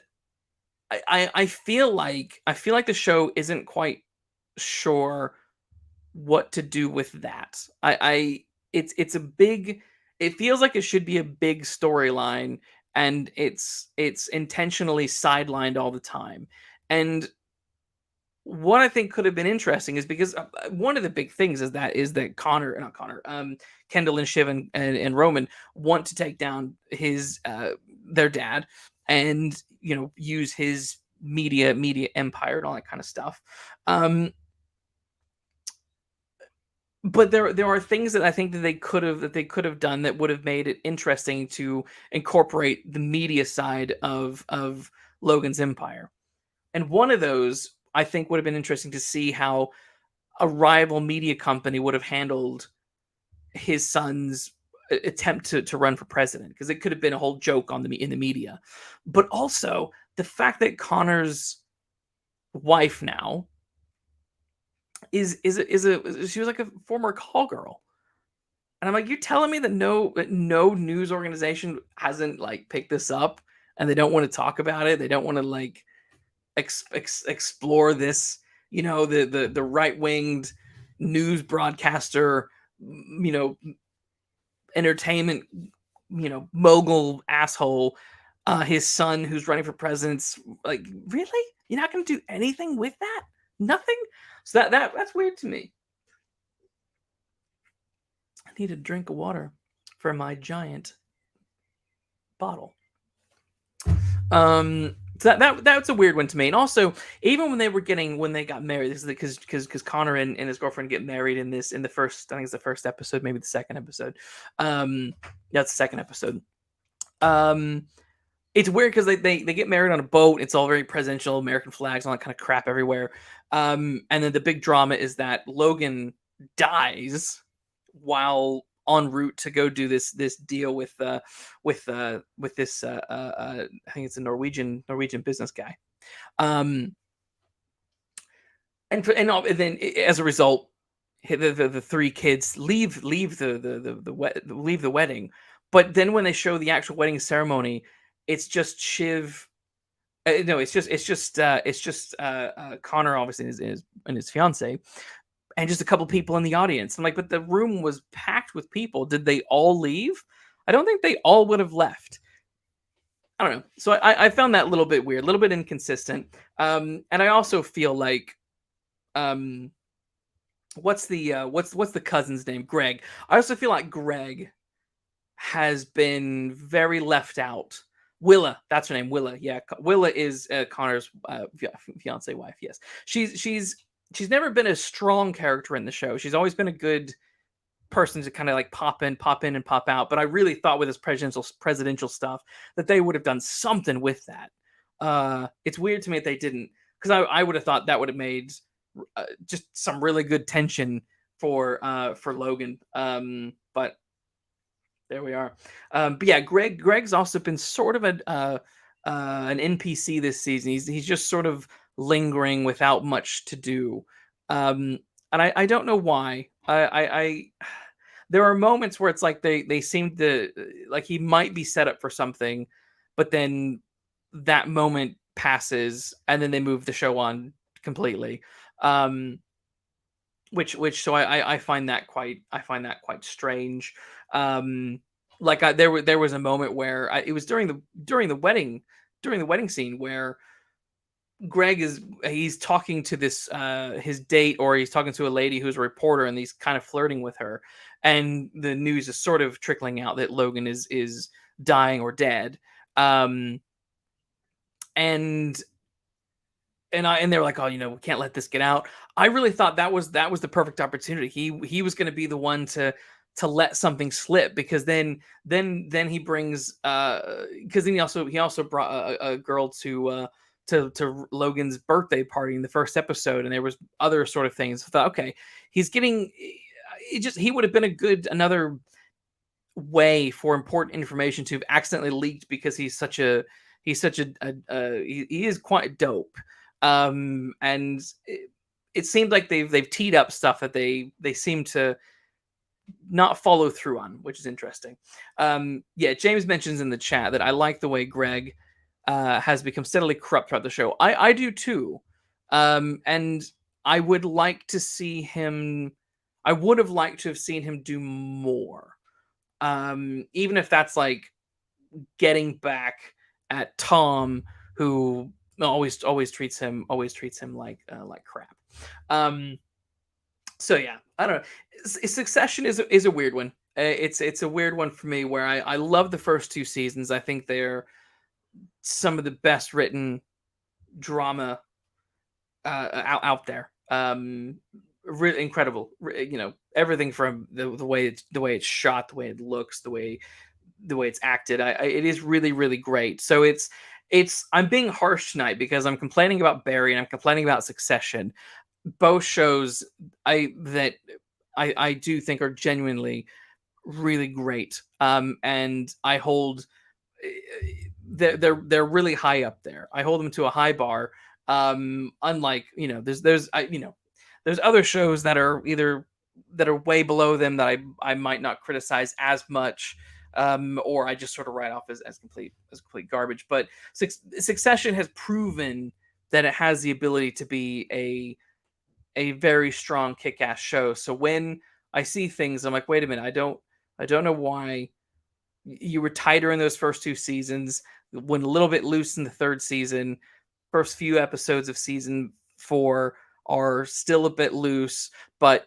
I feel like the show isn't quite sure what to do with that. It's a big it feels like it should be a big storyline, and it's intentionally sidelined all the time. And what I think could have been interesting is because one of the big things is that Connor, not Connor, Kendall and Shiv and Roman want to take down his their dad, and use his media empire and all that kind of stuff. Um, but there are things that I think that they could have done that would have made it interesting to incorporate the media side of Logan's empire. And one of those I think would have been interesting to see how a rival media company would have handled his son's attempt to run for president, because it could have been a whole joke in the media. But also the fact that Connor's wife now is she was like a former call girl. And I'm like, you're telling me that no news organization hasn't like picked this up, and they don't want to talk about it. They don't want to like explore this, the right winged news broadcaster, entertainment, mogul asshole, his son who's running for president's like, really? You're not going to do anything with that? Nothing? So that's weird to me. I need a drink of water for my giant bottle. So that's a weird one to me. And also, even when they got married, this is because Connor and his girlfriend get married in the first, I think it's the first episode, maybe the second episode. That's the second episode. Um, it's weird because they get married on a boat. It's all very presidential, American flags, all that kind of crap everywhere. And then the big drama is that Logan dies while en route to go do this deal with this I think it's a Norwegian business guy. Um, and then as a result, the three kids leave leave the wedding. But then when they show the actual wedding ceremony, it's just Shiv. No, it's just Connor, obviously, and his fiance, and just a couple people in the audience. I'm like, but the room was packed with people. Did they all leave? I don't think they all would have left. I don't know. So I found that a little bit weird, a little bit inconsistent. And I also feel like, um, what's the cousin's name? Greg. I also feel like Greg has been very left out. Willa, that's her name. Willa, yeah. Willa is Connor's fiance wife. Yes, she's never been a strong character in the show. She's always been a good person to kind of like pop in and pop out. But I really thought with this presidential stuff that they would have done something with that. It's weird to me that they didn't, because I would have thought that would have made just some really good tension for Logan. But there we are. But yeah, Greg's also been sort of an NPC this season. He's just sort of lingering without much to do. And I don't know why. I there are moments where it's like they seem to like he might be set up for something, but then that moment passes and then they move the show on completely. Um, which so I find that quite strange. Um, Like there was a moment where it was during the wedding scene where Greg he's talking to this his date, or he's talking to a lady who's a reporter, and he's kind of flirting with her, and the news is sort of trickling out that Logan is dying or dead. Um and and they were like, "Oh, we can't let this get out." I really thought that was the perfect opportunity. He was going to be the one to let something slip, because then he brings because then he also brought a girl to Logan's birthday party in the first episode, and there was other sort of things. I thought, okay, he's getting he would have been a good another way for important information to have accidentally leaked, because he is quite dope. And it seemed like they've teed up stuff that they seem to not follow through on, which is interesting. Yeah, James mentions in the chat that I like the way Greg has become steadily corrupt throughout the show. I do too. And I would like to see him. I would have liked to have seen him do more. Even if that's like getting back at Tom, who always treats him like crap. So yeah, I don't know. Succession is a weird one. It's a weird one for me, where I love the first two seasons. I think they're some of the best written drama out there. Really incredible. Everything from the way it's shot, the way it looks, the way it's acted. It is really, really great. So I'm being harsh tonight because I'm complaining about Barry and I'm complaining about Succession. Both shows I do think are genuinely really great. And I hold they're really high up there. I hold them to a high bar. Unlike, there's other shows that are way below them that I might not criticize as much, or I just sort of write off as complete garbage. But Succession has proven that it has the ability to be a very strong kick-ass show. So when I see things, I'm like, wait a minute, I don't know why you were tighter in those first two seasons, went a little bit loose in the third season. First few episodes of season 4 are still a bit loose, but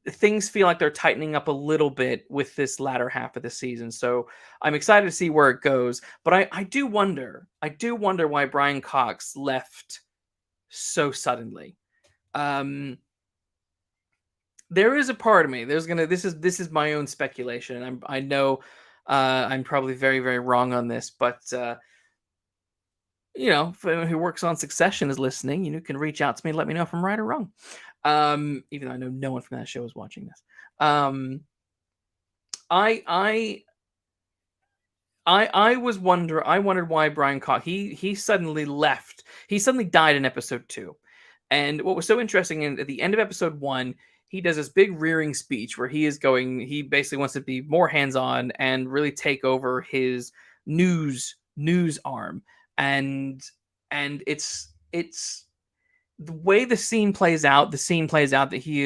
things feel like they're tightening up a little bit with this latter half of the season. So I'm excited to see where it goes. But I do wonder why Brian Cox left so suddenly. There is a part of me. This is my own speculation, and I know I'm probably very, very wrong on this, but if anyone who works on Succession is listening, can reach out to me and let me know if I'm right or wrong. Even though I know no one from that show is watching this. I wondered why Brian Cox he suddenly left. He suddenly died in episode 2. And what was so interesting, at the end of episode 1, he does this big rearing speech where he basically wants to be more hands-on and really take over his news arm. And it's the way the scene plays out that he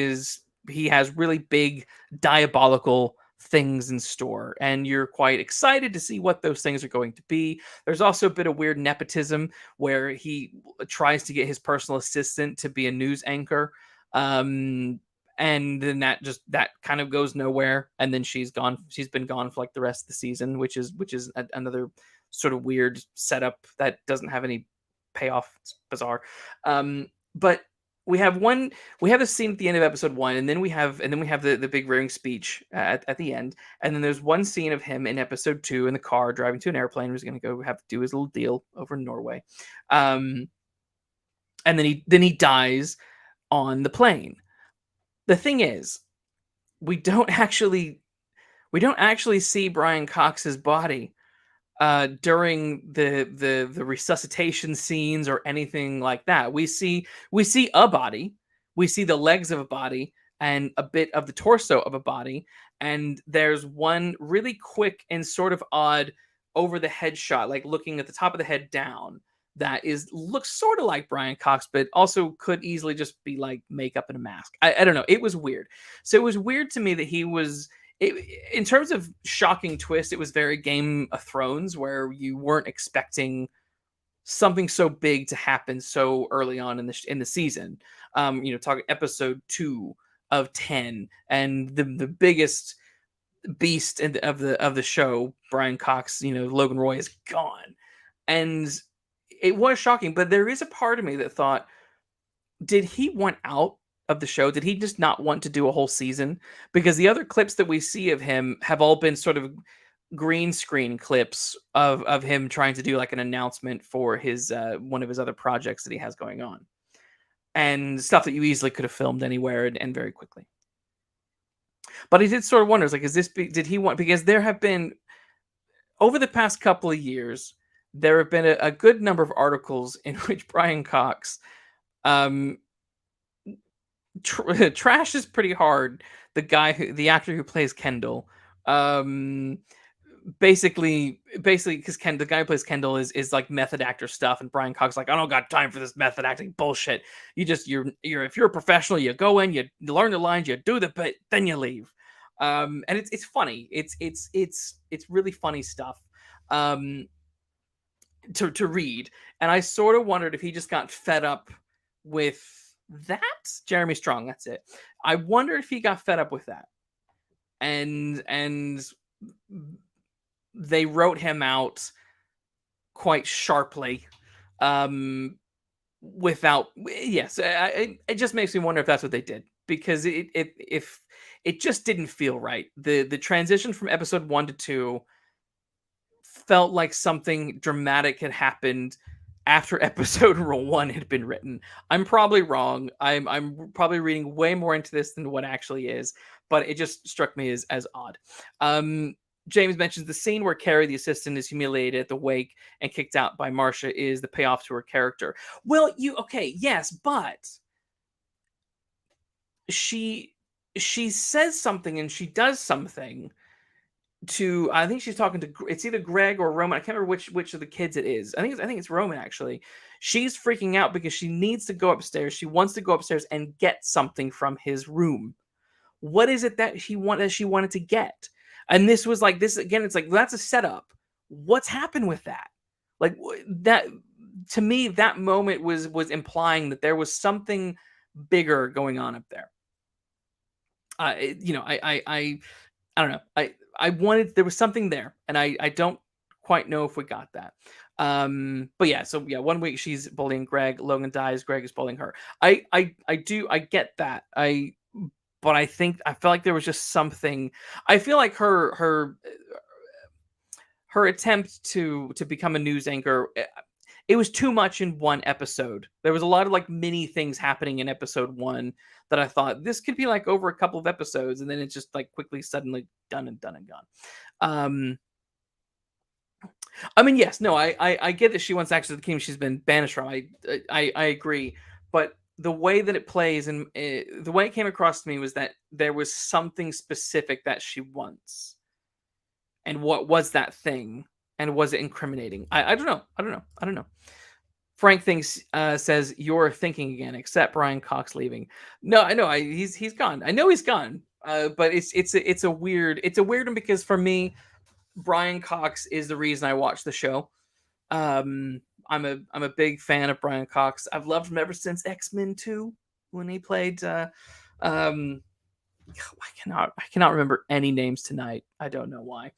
has really big diabolical things in store, and you're quite excited to see what those things are going to be. There's also a bit of weird nepotism where he tries to get his personal assistant to be a news anchor, and then that kind of goes nowhere, and then she's been gone for like the rest of the season, which is another sort of weird setup that doesn't have any payoff. It's bizarre. But we have a scene at the end of episode 1, and then we have the big rearing speech at the end, and then there's one scene of him in episode 2 in the car driving to an airplane. He's going to go have to do his little deal over in Norway, and then he dies on the plane. The thing is, we don't actually see Brian Cox's body during the resuscitation scenes or anything like that. We see a body, we see the legs of a body and a bit of the torso of a body, and there's one really quick and sort of odd over the head shot, like looking at the top of the head down, that looks sort of like Brian Cox, but also could easily just be like makeup and a mask. I don't know. It was weird. So it was weird to me that he was in terms of shocking twist, it was very Game of Thrones, where you weren't expecting something so big to happen so early on in the season. Talking episode 2 of 10, and the biggest beast of the show, Brian Cox, Logan Roy, is gone, and it was shocking. But there is a part of me that thought, did he want out of the show? Did he just not want to do a whole season? Because the other clips that we see of him have all been sort of green screen clips of him trying to do like an announcement for his one of his other projects that he has going on, and stuff that you easily could have filmed anywhere and very quickly. But I did sort of wonder, like, did he want, because there have been, over the past couple of years, there have been a good number of articles in which Brian Cox um trashes pretty hard the actor who plays Kendall. Um basically because the guy who plays Kendall is like method actor stuff, and Brian Cox like, I don't got time for this method acting bullshit. You're if you're a professional, you go in, you learn the lines, you do the bit, then you leave. And it's funny. It's really funny stuff to read. And I sort of wondered if he just got fed up with that. Jeremy Strong, that's it. I wonder if he got fed up with that, and they wrote him out quite sharply. Without, yes, it just makes me wonder if that's what they did, because if it just didn't feel right. The transition from episode 1 to 2 felt like something dramatic had happened after episode 1 had been written. I'm probably wrong. I'm probably reading way more into this than what actually is, but it just struck me as odd. James mentions the scene where Carrie, the assistant, is humiliated at the wake and kicked out by Marcia is the payoff to her character. Well, okay, yes, but she says something and she does something to, I think she's talking to, it's either Greg or Roman. I can't remember which of the kids it is. I think it's Roman, actually. She's freaking out because she needs to go upstairs. She wants to go upstairs and get something from his room. What is it that she wanted to get? And this was like, this again, it's like, that's a setup. What's happened with that? Like, that, to me, that moment was implying that there was something bigger going on up there. I don't know. I wanted, there was something there, and I don't quite know if we got that. But yeah, so yeah, 1 week she's bullying Greg, Logan dies, Greg is bullying her. I get that. But I think I felt like there was just something. I feel like her attempt to become a news anchor, it was too much in one episode. There was a lot of like mini things happening in episode 1 that I thought this could be like over a couple of episodes, and then it's just like quickly, suddenly done and gone. I mean, yes, no, I get that she wants access to the kingdom she's been banished from. I agree, but the way that it plays and the way it came across to me was that there was something specific that she wants, and what was that thing, and was it incriminating? I don't know. Frank says you're thinking again, except Brian Cox leaving. No, I know, he's gone. I know he's gone. But it's a weird one, because for me, Brian Cox is the reason I watch the show. I'm a big fan of Brian Cox. I've loved him ever since X-Men 2, when he played I cannot remember any names tonight. I don't know why.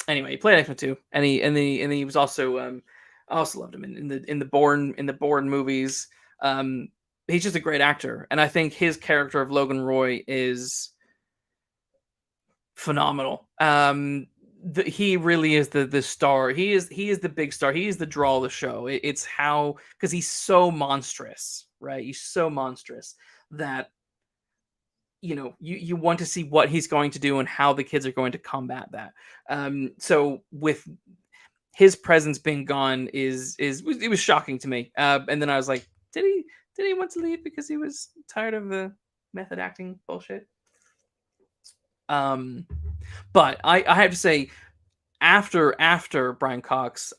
Anyway, he played X-Men 2, and he was also I also loved him in the Bourne movies. He's just a great actor, and I think his character of Logan Roy is phenomenal. He really is the star. He is the big star. He is the draw of the show. It's how, because he's so monstrous, right? He's so monstrous that you want to see what he's going to do and how the kids are going to combat that. So with his presence being gone, it was shocking to me. And then I was like, did he want to leave because he was tired of the method acting bullshit? But I have to say, after Brian Cox,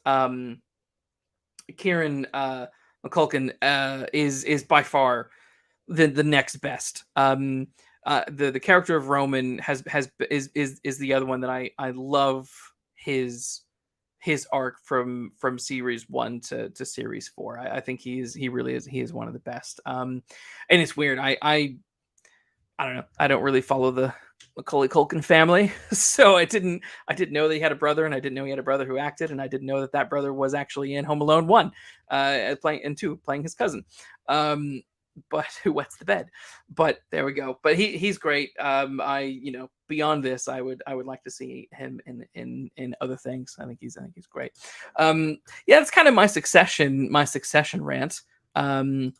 Kieran McCulkin is by far the next best. The character of Roman is the other one that I love his arc from series 1 to series 4. I think he is one of the best. And it's weird. I don't know. I don't really follow the Macaulay Culkin family, so I didn't know that he had a brother, and I didn't know he had a brother who acted, and I didn't know that that brother was actually in Home Alone 1, playing and 2, playing his cousin. But who wets the bed? But there we go. But he's great. Beyond this, I would like to see him in other things. I think he's great. Yeah, that's kind of my Succession rant. I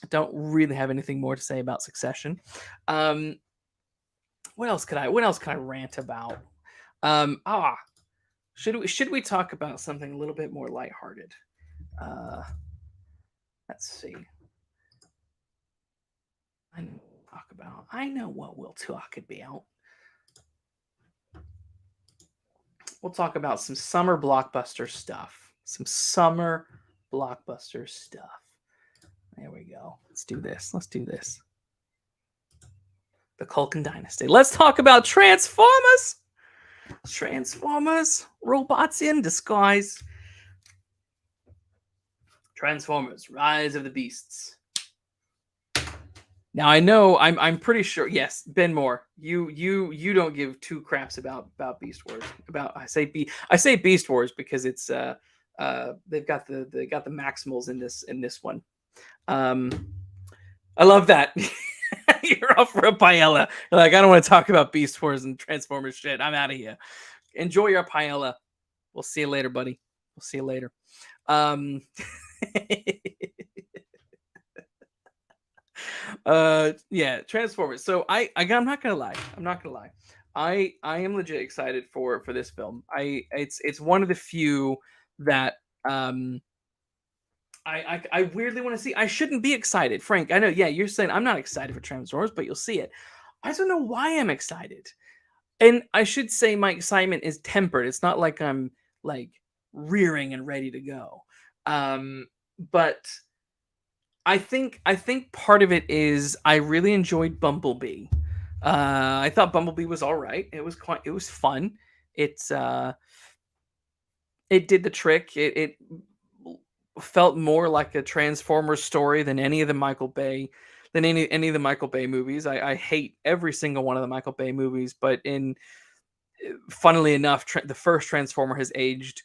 don't really have anything more to say about Succession. Um, what else could I rant about? Um, ah, should we talk about something a little bit more lighthearted? Uh, let's see. I know what we'll talk about. We'll talk about some summer blockbuster stuff. Some summer blockbuster stuff. There we go. Let's do this. The Culkin Dynasty. Let's talk about Transformers. Transformers, robots in disguise. Transformers, Rise of the Beasts. Now I know I'm pretty sure. Yes, Ben Moore, you don't give two craps about Beast Wars. I say Beast Wars because it's they've got the Maximals in this one. I love that. You're off for a paella. You're like, I don't want to talk about Beast Wars and Transformers shit. I'm out of here. Enjoy your paella. We'll see you later, buddy. We'll see you later. Um, yeah, Transformers. So I'm not gonna lie. I am legit excited for this film. It's one of the few that I weirdly want to see. I shouldn't be excited, Frank. I know. Yeah, you're saying I'm not excited for Transformers, but you'll see it. I don't know why I'm excited. And I should say my excitement is tempered. It's not like I'm like rearing and ready to go. But I think part of it is I really enjoyed Bumblebee. I thought Bumblebee was all right. It was fun. It's it did the trick. It felt more like a Transformers story than any of the Michael Bay of the Michael Bay movies. I hate every single one of the Michael Bay movies, but funnily enough, the first Transformer has aged.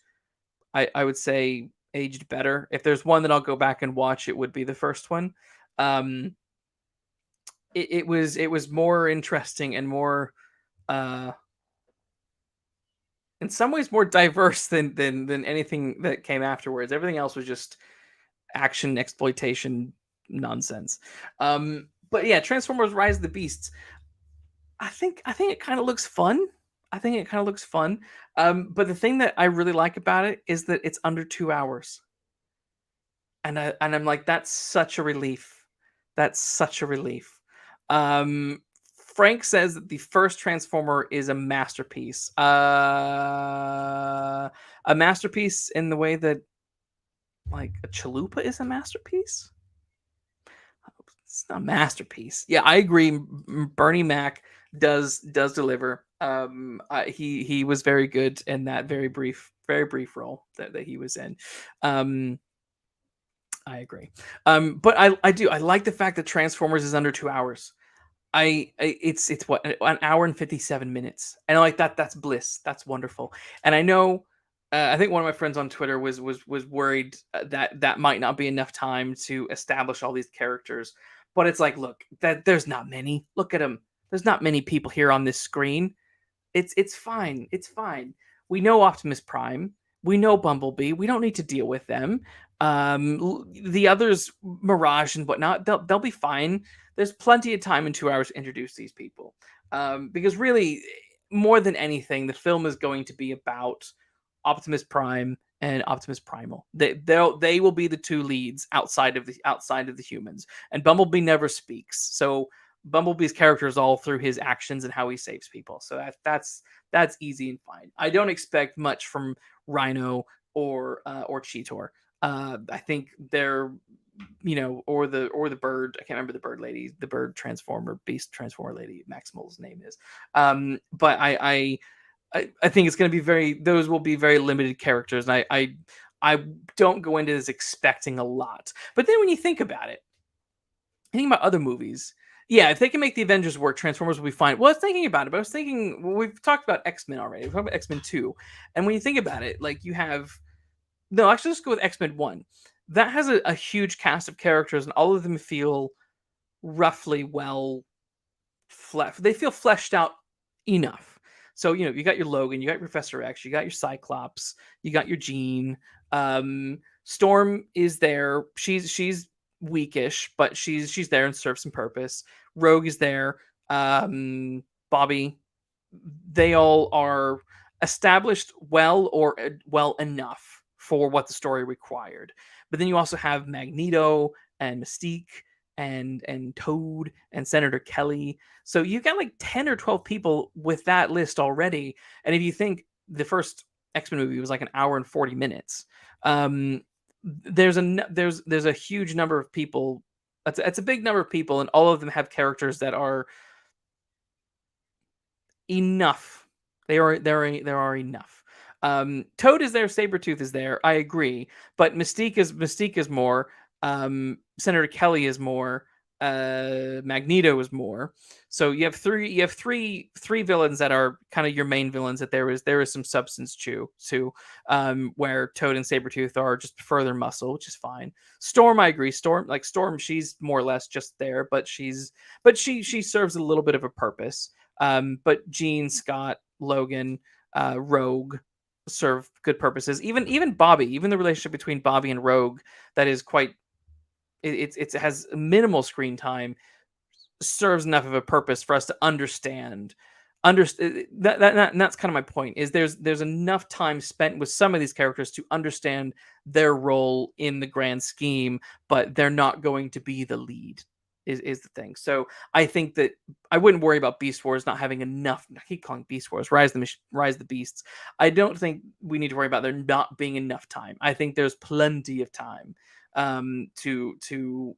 I would say aged better. If there's one that I'll go back and watch, it would be the first one. Um, it was more interesting and more in some ways more diverse than anything that came afterwards. Everything else was just action exploitation nonsense. But yeah, Transformers: Rise of the Beasts. I think it kind of looks fun. But the thing that I really like about it is that it's under 2 hours, and I'm like, that's such a relief. That's such a relief. Um, Frank says that the first Transformer is a masterpiece. A masterpiece in the way that like a chalupa is a masterpiece. It's not a masterpiece. Yeah, I agree. Bernie Mac does deliver. He was very good in that very brief role that he was in. Um, I agree. But I like the fact that Transformers is under 2 hours. It's what, an hour and 57 minutes, and I like that. That's bliss. That's wonderful. And I know, I think one of my friends on Twitter was worried that might not be enough time to establish all these characters. But it's like, look, that there's not many. Look at them. There's not many people here on this screen. It's fine. It's fine. We know Optimus Prime. We know Bumblebee. We don't need to deal with them. The others, Mirage and whatnot, they'll be fine. There's plenty of time in 2 hours to introduce these people. Because really, more than anything, the film is going to be about Optimus Prime and Optimus Primal. They will be the two leads outside of the humans. And Bumblebee never speaks. So Bumblebee's character is all through his actions and how he saves people. So that's easy and fine. I don't expect much from Rhino or Cheetor. I think they're or the bird. I can't remember the bird lady, the bird transformer, beast transformer lady. Maximal's name is. But I think it's going to be those will be very limited characters, and I don't go into this expecting a lot. But then when you think about it, thinking about other movies, yeah, if they can make the Avengers work, Transformers will be fine. Well, I was thinking about it, but I was thinking, well, we've talked about X-Men already. We've talked about X-Men 2. And when you think about it, like you have, no, actually, let's go with X-Men 1. That has a huge cast of characters, and all of them feel roughly they feel fleshed out enough. So, you got your Logan, you got your Professor X, you got your Cyclops, you got your Jean. Storm is there. She's weakish, but she's there and serves some purpose. Rogue is there. Bobby. They all are established well, or well enough for what the story required. But then you also have Magneto and Mystique and Toad and Senator Kelly. So you've got like 10 or 12 people with that list already. And if you think the first X-Men movie was like an hour and 40 minutes, there's a huge number of people. It's a big number of people, and all of them have characters that are enough. There are enough. Toad is there, Sabretooth is there. I agree, but Mystique is more. Senator Kelly is more. Magneto is more. So you have three villains that are kind of your main villains. That there is some substance to, where Toad and Sabretooth are just further muscle, which is fine. Storm, I agree. Storm, she's more or less just there, but she serves a little bit of a purpose. But Jean, Scott, Logan, Rogue serve good purposes. Even Bobby, even the relationship between Bobby and Rogue, that is quite. It has minimal screen time, serves enough of a purpose for us to understand. That's kind of my point. Is there's enough time spent with some of these characters to understand their role in the grand scheme, but they're not going to be the lead. Is the thing. So I think that I wouldn't worry about Beast Wars not having enough. I keep calling Beast Wars Rise the Beasts. I don't think we need to worry about there not being enough time. I think there's plenty of time to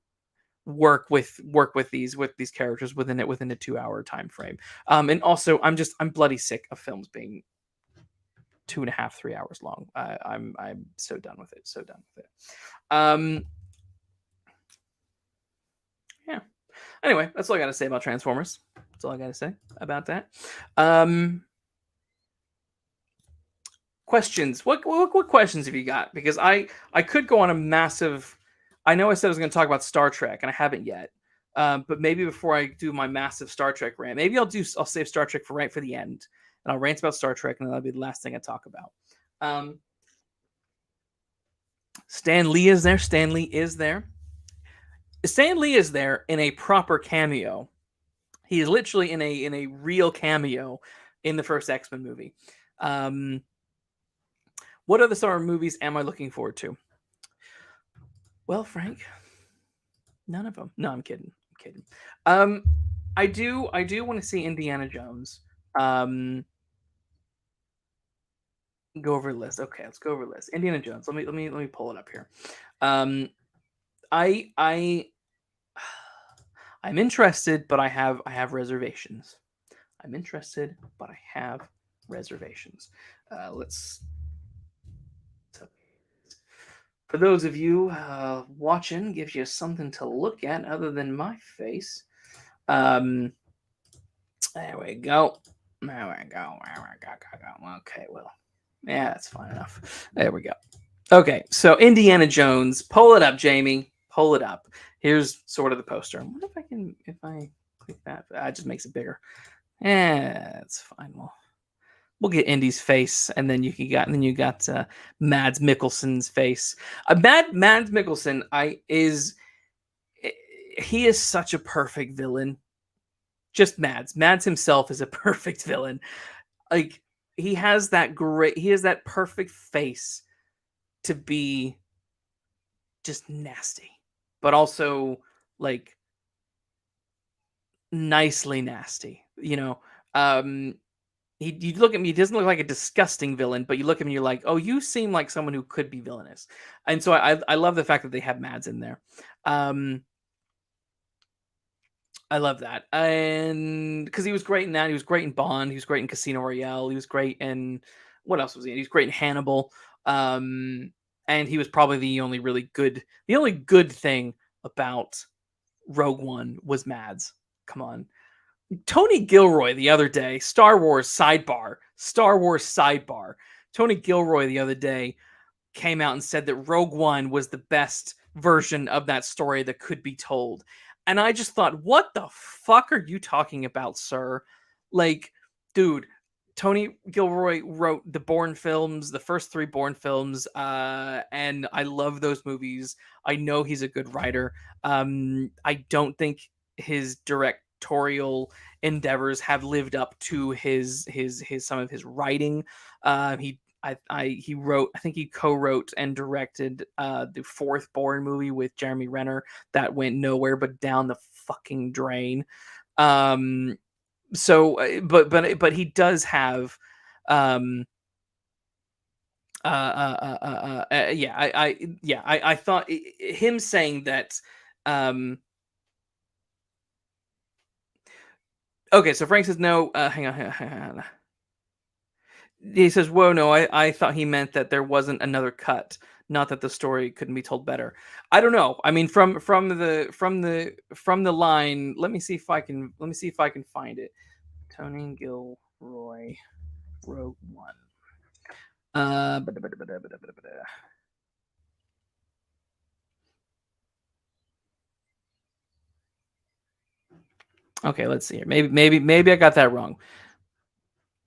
work with these characters within a 2-hour time frame. And also I'm bloody sick of films being 2.5-3 hours long. I'm so done with it. Yeah. Anyway, that's all I got to say about Transformers. That's all I got to say about that. Questions. What questions have you got? Because I could go on a massive. I know I said I was going to talk about Star Trek, and I haven't yet. But maybe before I do my massive Star Trek rant, maybe I'll save Star Trek for the end, and I'll rant about Star Trek, and that'll be the last thing I talk about. Stan Lee is there. Stan Lee is there. Stan Lee is there in a proper cameo. He is literally in a real cameo in the first X-Men movie. What other summer movies am I looking forward to? Well, Frank, none of them. No, I'm kidding. I do want to see Indiana Jones. Go over the list. Okay, let's go over the list. Indiana Jones. Let me pull it up here. I'm interested, but I have reservations. I'm interested, but I have reservations. Let's. For those of you watching, gives you something to look at other than my face. There we go. Okay, well, yeah, that's fine enough. There we go. Okay, so Indiana Jones. Pull it up, Jamie. Pull it up. Here's sort of the poster. I wonder if I click that. It just makes it bigger. Yeah, it's fine. We'll get Indy's face, and then you got Mads Mikkelsen's face. Mads Mikkelsen, he is such a perfect villain. Just Mads himself is a perfect villain. Like he has that perfect face to be just nasty, but also like nicely nasty. you look at me, he doesn't look like a disgusting villain, but you look at him, and you're like, oh, you seem like someone who could be villainous, and so I love the fact that they have Mads in there. Um, I love that, and because he was great in that, he was great in Bond, he was great in Casino Royale, he was great in what else was he? In? He was great in Hannibal, and he was probably the only good thing about Rogue One was Mads. Come on, Tony Gilroy the other day, Star Wars sidebar. Tony Gilroy the other day came out and said that Rogue One was the best version of that story that could be told. And I just thought, what the fuck are you talking about, sir? Like, dude, Tony Gilroy wrote the Bourne films, the first three Bourne films, and I love those movies. I know he's a good writer. I don't think his directorial endeavors have lived up to his some of his writing. He wrote, I think he co-wrote and directed the fourth Bourne movie with Jeremy Renner that went nowhere but down the fucking drain. Um, but he does have um yeah, I thought him saying that um okay, so Frank says no, hang on. He says, "Whoa, no, I thought he meant that there wasn't another cut, not that the story couldn't be told better." I don't know. I mean, from the line, let me see if I can find it. Tony Gilroy, Rogue One. Uh, bada, bada, bada, bada, bada, bada. Okay, let's see here. Maybe I got that wrong.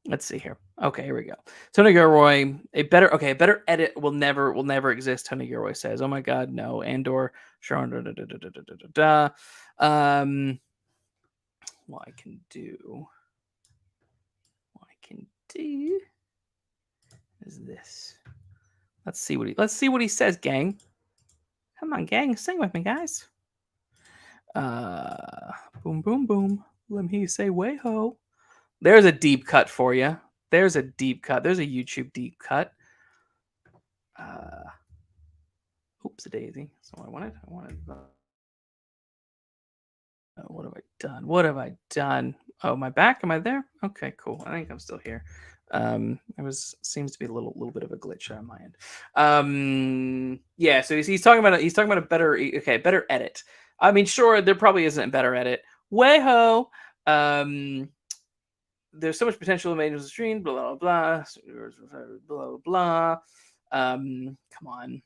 Let's see here. Okay, here we go. Tony Gilroy, a better edit will never exist. Tony Gilroy says, "Oh my God, no." Andor, sure. What I can do, what I can do is this. Let's see what he says, gang. Come on, gang, sing with me, guys. Uh, boom, boom, boom. Let me say, way ho. There's a deep cut for you. There's a deep cut. There's a YouTube deep cut. Oops, a daisy. That's what I wanted. What have I done? What have I done? Oh, my back. Am I there? Okay, cool. I think I'm still here. It was seems to be a little bit of a glitch on my end. Yeah. So he's talking about a better edit. I mean, sure, there probably isn't a better edit. Way ho. There's so much potential in Maiden's Stream, blah blah blah blah blah. Come on.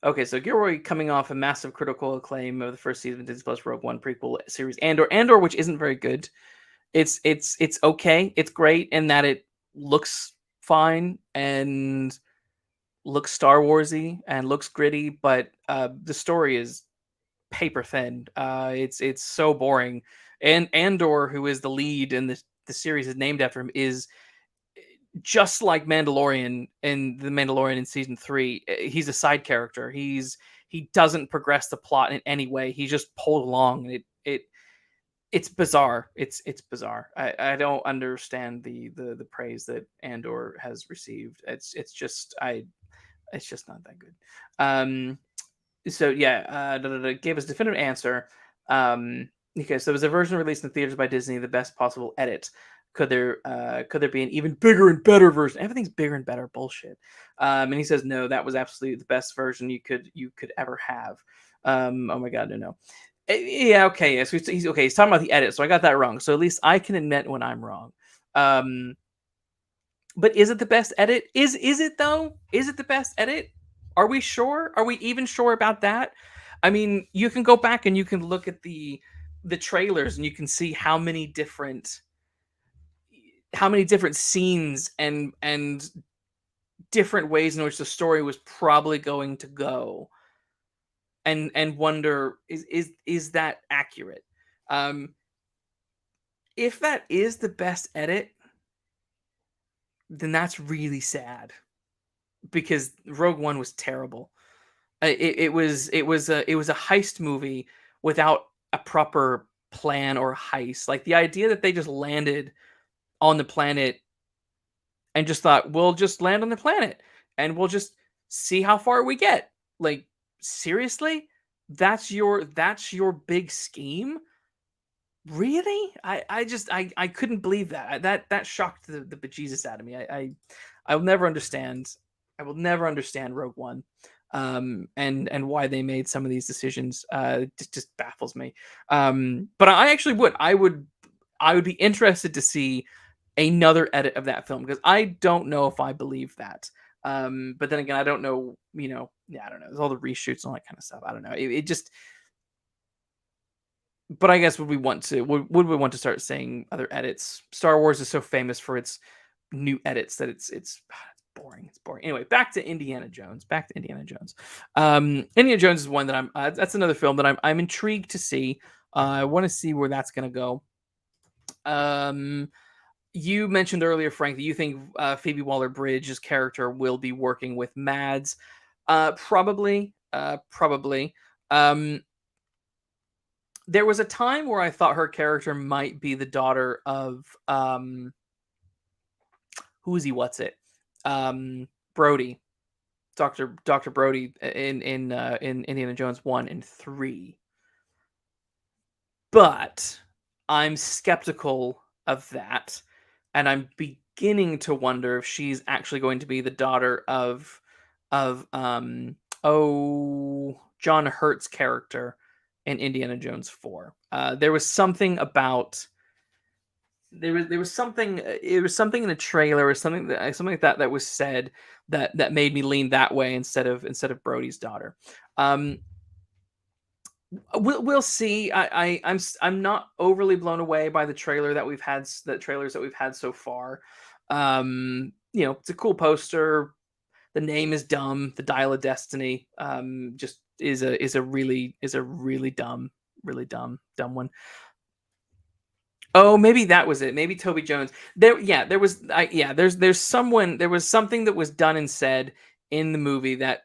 Okay, so Gilroy coming off a massive critical acclaim of the first season of Disney Plus Rogue One prequel series, Andor, which isn't very good. It's okay. It's great in that it looks fine and looks Star Warsy and looks gritty, but the story is paper thin. It's so boring. And Andor, who is the lead in the series is named after him, is just like Mandalorian in the Mandalorian in season 3. He's a side character. He doesn't progress the plot in any way. He's just pulled along. It's bizarre. It's bizarre. I don't understand the praise that Andor has received. It's just not that good. So yeah, gave us a definitive answer. Okay, so there was a version released in theaters by Disney, the best possible edit. Could there be an even bigger and better version? Everything's bigger and better, bullshit. And he says no, that was absolutely the best version you could ever have. Oh my God, no. Yeah, okay. Yeah, so he's okay. He's talking about the edit, so I got that wrong. So at least I can admit when I'm wrong. But is it the best edit? Is it though? Is it the best edit? Are we sure? Are we even sure about that? I mean, you can go back and you can look at the trailers and you can see how many different scenes and different ways in which the story was probably going to go, and wonder is that accurate? If that is the best edit, then that's really sad because Rogue One was terrible. It was a heist movie without a proper plan or heist. Like the idea that they just landed on the planet and just thought, we'll just land on the planet and we'll just see how far we get. Like, seriously? That's your big scheme? Really? I couldn't believe that. That shocked the bejesus out of me. I will never understand. I will never understand Rogue One, and why they made some of these decisions. Just baffles me. But I actually would. I would be interested to see another edit of that film because I don't know if I believe that. But then again, I don't know. Yeah, I don't know. There's all the reshoots and all that kind of stuff. I don't know. It just but I guess would we want to start saying other edits? Star Wars is so famous for its new edits that it's boring. It's boring. Anyway, back to Indiana Jones. Back to Indiana Jones. Indiana Jones is one that I'm. That's another film that I'm intrigued to see. I want to see where that's going to go. You mentioned earlier, Frank, that you think Phoebe Waller-Bridge's character will be working with Mads. Probably. Probably. There was a time where I thought her character might be the daughter of who's he? What's it? Brody, Doctor Brody in Indiana Jones 1 and 3. But I'm skeptical of that, and I'm beginning to wonder if she's actually going to be the daughter of John Hurt's character in Indiana Jones 4. There was something about there was something it was something in a trailer or something like that was said that made me lean that way instead of Brody's daughter. We'll see. I'm not overly blown away by the trailer that we've had the trailers that we've had so far. It's a cool poster. The name is dumb. The Dial of Destiny just is a really dumb one. Oh, maybe that was it. Maybe Toby Jones. There was something that was done and said in the movie that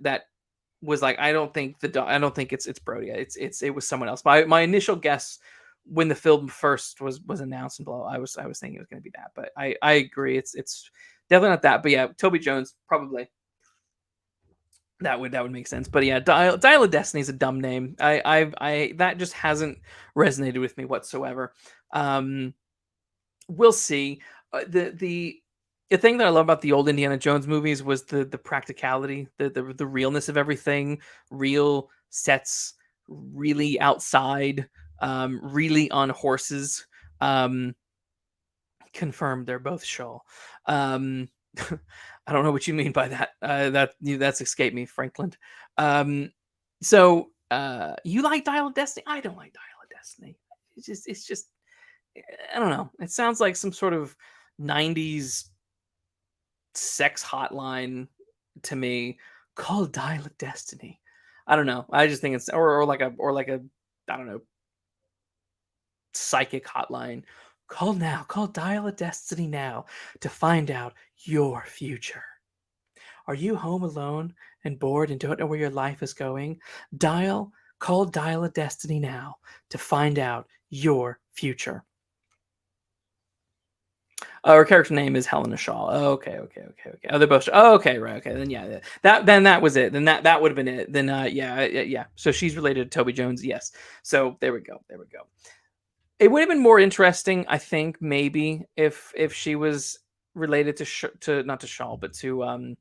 was like, I don't think it's Brody. It was someone else. My initial guess when the film first was announced and blah, I was thinking it was going to be that, but I agree. It's definitely not that. But yeah, Toby Jones probably. That would make sense. But yeah, Dial of Destiny is a dumb name. I that just hasn't resonated with me whatsoever. We'll see. The thing that I love about the old Indiana Jones movies was the practicality, the realness of everything, real sets, really outside, really on horses. Confirmed, they're both Shaw. I don't know what you mean by that. That's escaped me, Franklin. So you like Dial of Destiny? I don't like Dial of Destiny. It's just I don't know. It sounds like some sort of 90s sex hotline to me. Call Dial of Destiny. I don't know. I just think it's or like a I don't know, psychic hotline. Call now. Call Dial of Destiny now to find out your future. Are you home alone and bored and don't know where your life is going? Call Dial of Destiny now to find out your future. Her character name is Helena Shaw. Oh, okay. Oh, they're both. Oh, okay, right. Okay, then yeah, that was it. Then that would have been it. Then yeah. So she's related to Toby Jones. Yes. So there we go. It would have been more interesting, I think, maybe if she was related to not to Shaw, but to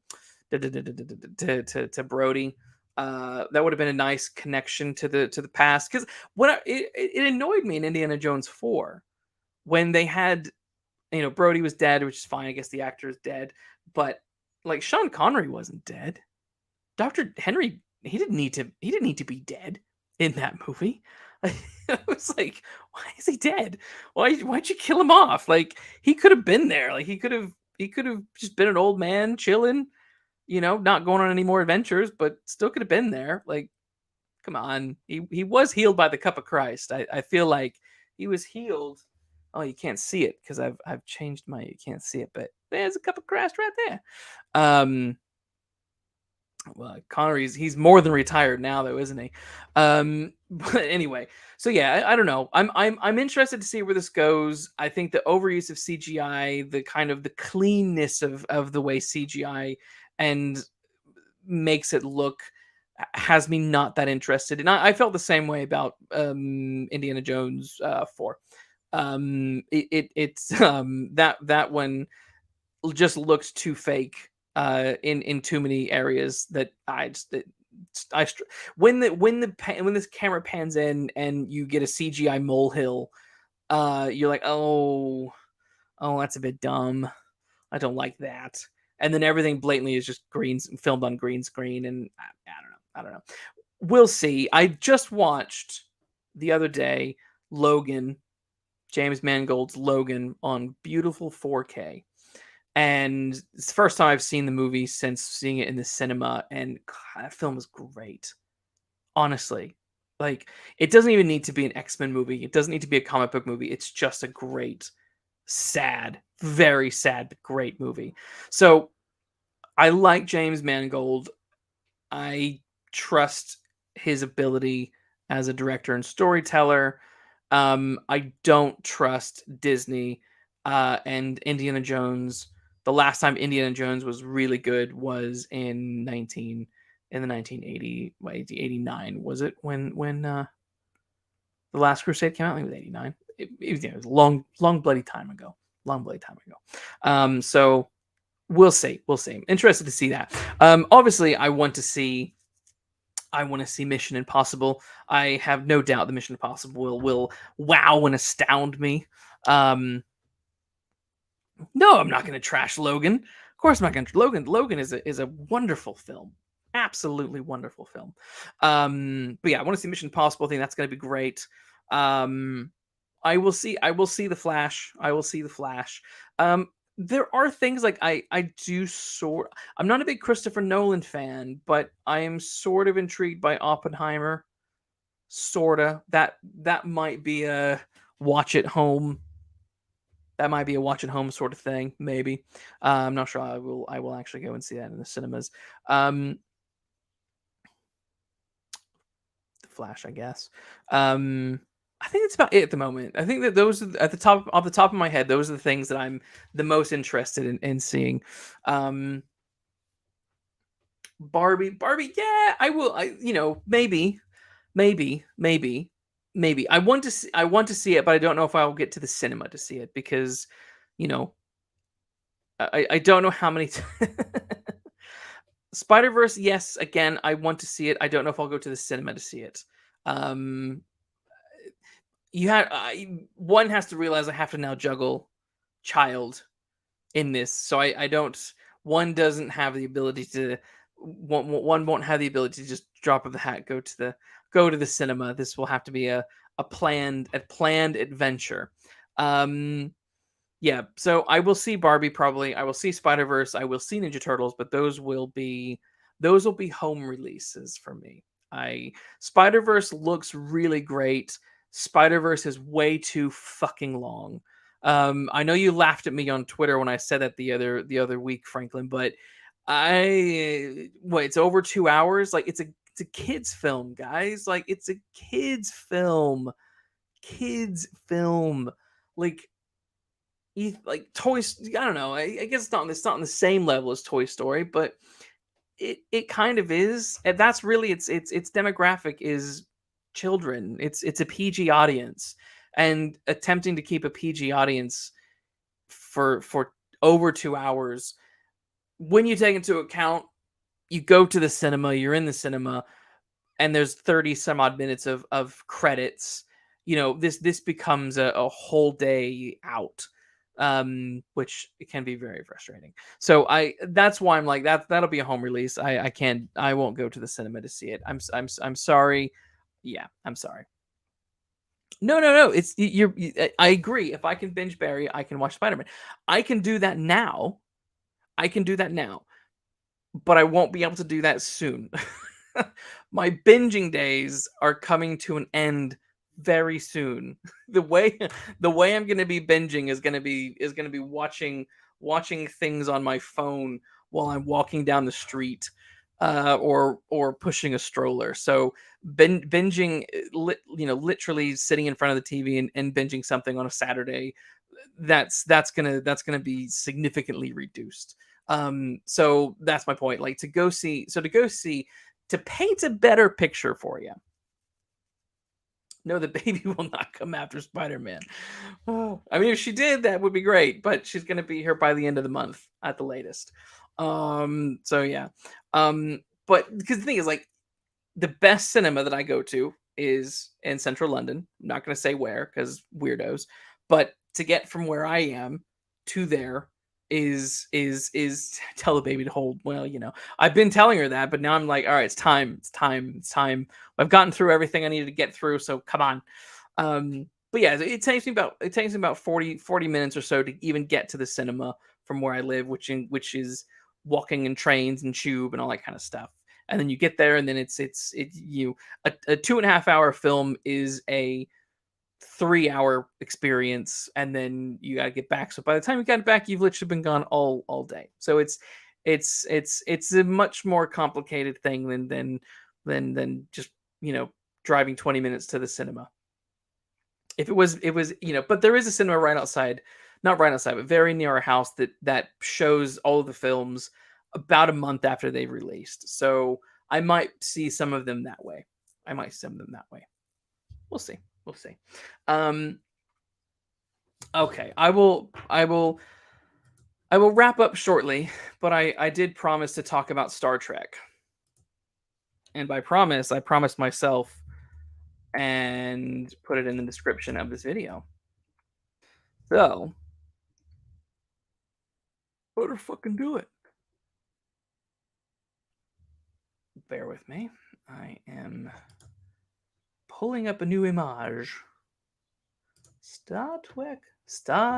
to Brody. That would have been a nice connection to the past. Because it annoyed me in Indiana Jones 4 when they had, Brody was dead, which is fine. I guess the actor is dead, but like Sean Connery wasn't dead. Dr. Henry, he didn't need to be dead in that movie. I was like, why is he dead? Why'd you kill him off? Like, he could have been there. Like, he could have just been an old man chilling, not going on any more adventures, but still could have been there. Like, come on. He was healed by the cup of Christ. I feel like he was healed. Oh, you can't see it because I've changed you can't see it, but there's a cup of Christ right there. Connery's, he's more than retired now, though, isn't he? But anyway, so yeah, I don't know. I'm interested to see where this goes. I think the overuse of CGI, the kind of the cleanness of the way CGI and makes it look, has me not that interested. And I felt the same way about Indiana Jones 4. It's that one just looks too fake in too many areas that I just when this camera pans in and you get a CGI molehill, you're like, oh, that's a bit dumb. I don't like that. And then everything blatantly is just filmed on green screen, and I don't know. We'll see. I just watched the other day Logan, James Mangold's Logan, on beautiful 4K. And it's the first time I've seen the movie since seeing it in the cinema, and God, that film is great. Honestly, like, it doesn't even need to be an X-Men movie. It doesn't need to be a comic book movie. It's just a great, sad, very sad, but great movie. So I like James Mangold. I trust his ability as a director and storyteller. I don't trust Disney and Indiana Jones. The last time Indiana Jones was really good was in the 1989, was it, when The Last Crusade came out? I think it was 89. It was a long bloody time ago. So we'll see. I'm interested to see that. Obviously, I want to see Mission Impossible. I have no doubt the Mission Impossible will wow and astound me. No, I'm not going to trash Logan. Of course, I'm not going to. Logan is a wonderful film, absolutely wonderful film. But yeah, I want to see Mission Impossible. I think that's going to be great. I will see the Flash. There are things like I do sort. I'm not a big Christopher Nolan fan, but I am sort of intrigued by Oppenheimer. Sorta. That might be a watch at home. That might be a watch at home sort of thing, maybe. I'm not sure. I will actually go and see that in the cinemas. The Flash, I guess. I think that's about it at the moment. I think that those are, off the top of my head, those are the things that I'm the most interested in seeing. Barbie, yeah, I will. Maybe. I want to see it, but I don't know if I'll get to the cinema to see it because, I don't know how many. Spider-Verse, yes. Again, I want to see it. I don't know if I'll go to the cinema to see it. One has to realize I have to now juggle child in this, so I don't. One doesn't have the ability to. One won't have the ability to just drop of the hat go to the cinema. This will have to be a planned adventure. Yeah, so I will see Barbie probably. I will see Spider-Verse. I will see Ninja Turtles, but those will be home releases for me. Spider-Verse looks really great. Spider-Verse is way too fucking long. I know you laughed at me on Twitter when I said that the other week, Franklin, but it's over 2 hours. Like, it's a kids film, guys. Like, it's a kids film. Like Toys. I don't know. I guess it's not on the same level as Toy Story, but it kind of is. And that's really its demographic is children. It's a PG audience, and attempting to keep a PG audience for over 2 hours. When you take into account, you go to the cinema, you're in the cinema, and there's 30 some odd minutes of credits. This becomes a whole day out, which it can be very frustrating. So that's why I'm like, that'll be a home release. I won't go to the cinema to see it. I'm sorry. Yeah, I'm sorry. No. I agree. If I can binge Barry, I can watch Spider-Man. I can do that now. But I won't be able to do that soon. My binging days are coming to an end very soon. The way I'm going to be binging is going to be watching things on my phone while I'm walking down the street. or pushing a stroller. So binging, literally sitting in front of the TV and binging something on a Saturday, that's gonna be significantly reduced. So that's my point. Like to paint a better picture for you. No, the baby will not come after Spider-Man. Oh, I mean, if she did, that would be great, but she's gonna be here by the end of the month at the latest. So yeah. But because the thing is, like, the best cinema that I go to is in central London. I'm not gonna say where because weirdos, but to get from where I am to there is tell the baby to hold. Well, I've been telling her that, but now I'm like, all right, it's time. I've gotten through everything I needed to get through, so come on. But yeah, it takes me about 40 minutes or so to even get to the cinema from where I live, which is walking and trains and tube and all that kind of stuff. And then you get there, and then a 2.5 hour film is a 3 hour experience, and then you got to get back. So by the time you got back, you've literally been gone all day. So it's a much more complicated thing than just driving 20 minutes to the cinema. If it was, but there is a cinema right outside, not right outside, but very near our house that shows all of the films about a month after they've released. So I might see some of them that way. We'll see. We'll see. Um, okay, I will wrap up shortly, but I did promise to talk about Star Trek, and by promise, I promised myself and put it in the description of this video. So, better fucking do it. Bear with me. I am pulling up a new image. Star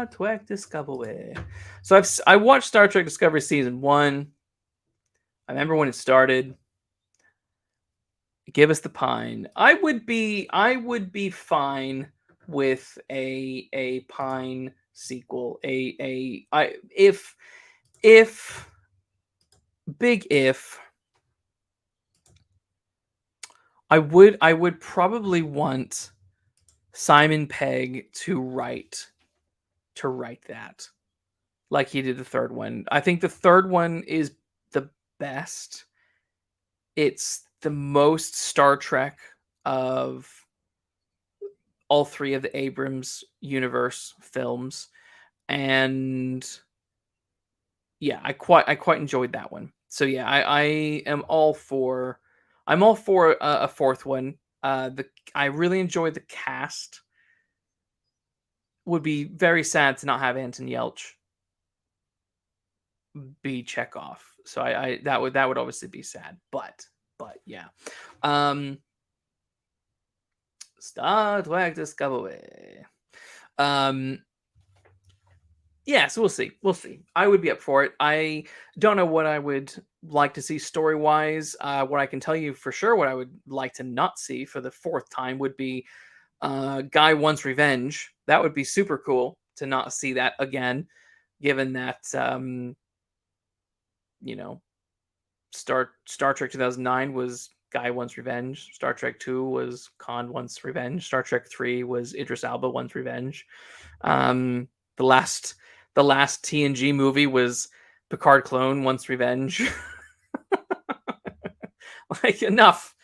Trek Discovery. So I watched Star Trek Discovery season 1. I remember when it started. Give us the pine. I would be fine with a pine sequel. If big if I would probably want Simon Pegg to write that, like he did the third one. I think the third one is the best. It's the most Star Trek of all three of the Abrams universe films, and yeah, I quite enjoyed that one. So yeah, I am all for a fourth one. The I really enjoyed the cast. Would be very sad to not have Anton Yelch be Chekhov. So I that would obviously be sad, but yeah. Um, Star Trek Discovery. Um, yeah, so we'll see. We'll see. I would be up for it. I don't know what I would like to see story wise. What I can tell you for sure, what I would like to not see for the fourth time would be Guy Wants Revenge. That would be super cool to not see that again, given that you know Star Trek 2009 was Guy Wants Revenge. Star Trek 2 was Khan Wants Revenge. Star Trek 3 was Idris Elba Wants Revenge. Um, the last TNG movie was Picard Clone Wants Revenge. Like, enough.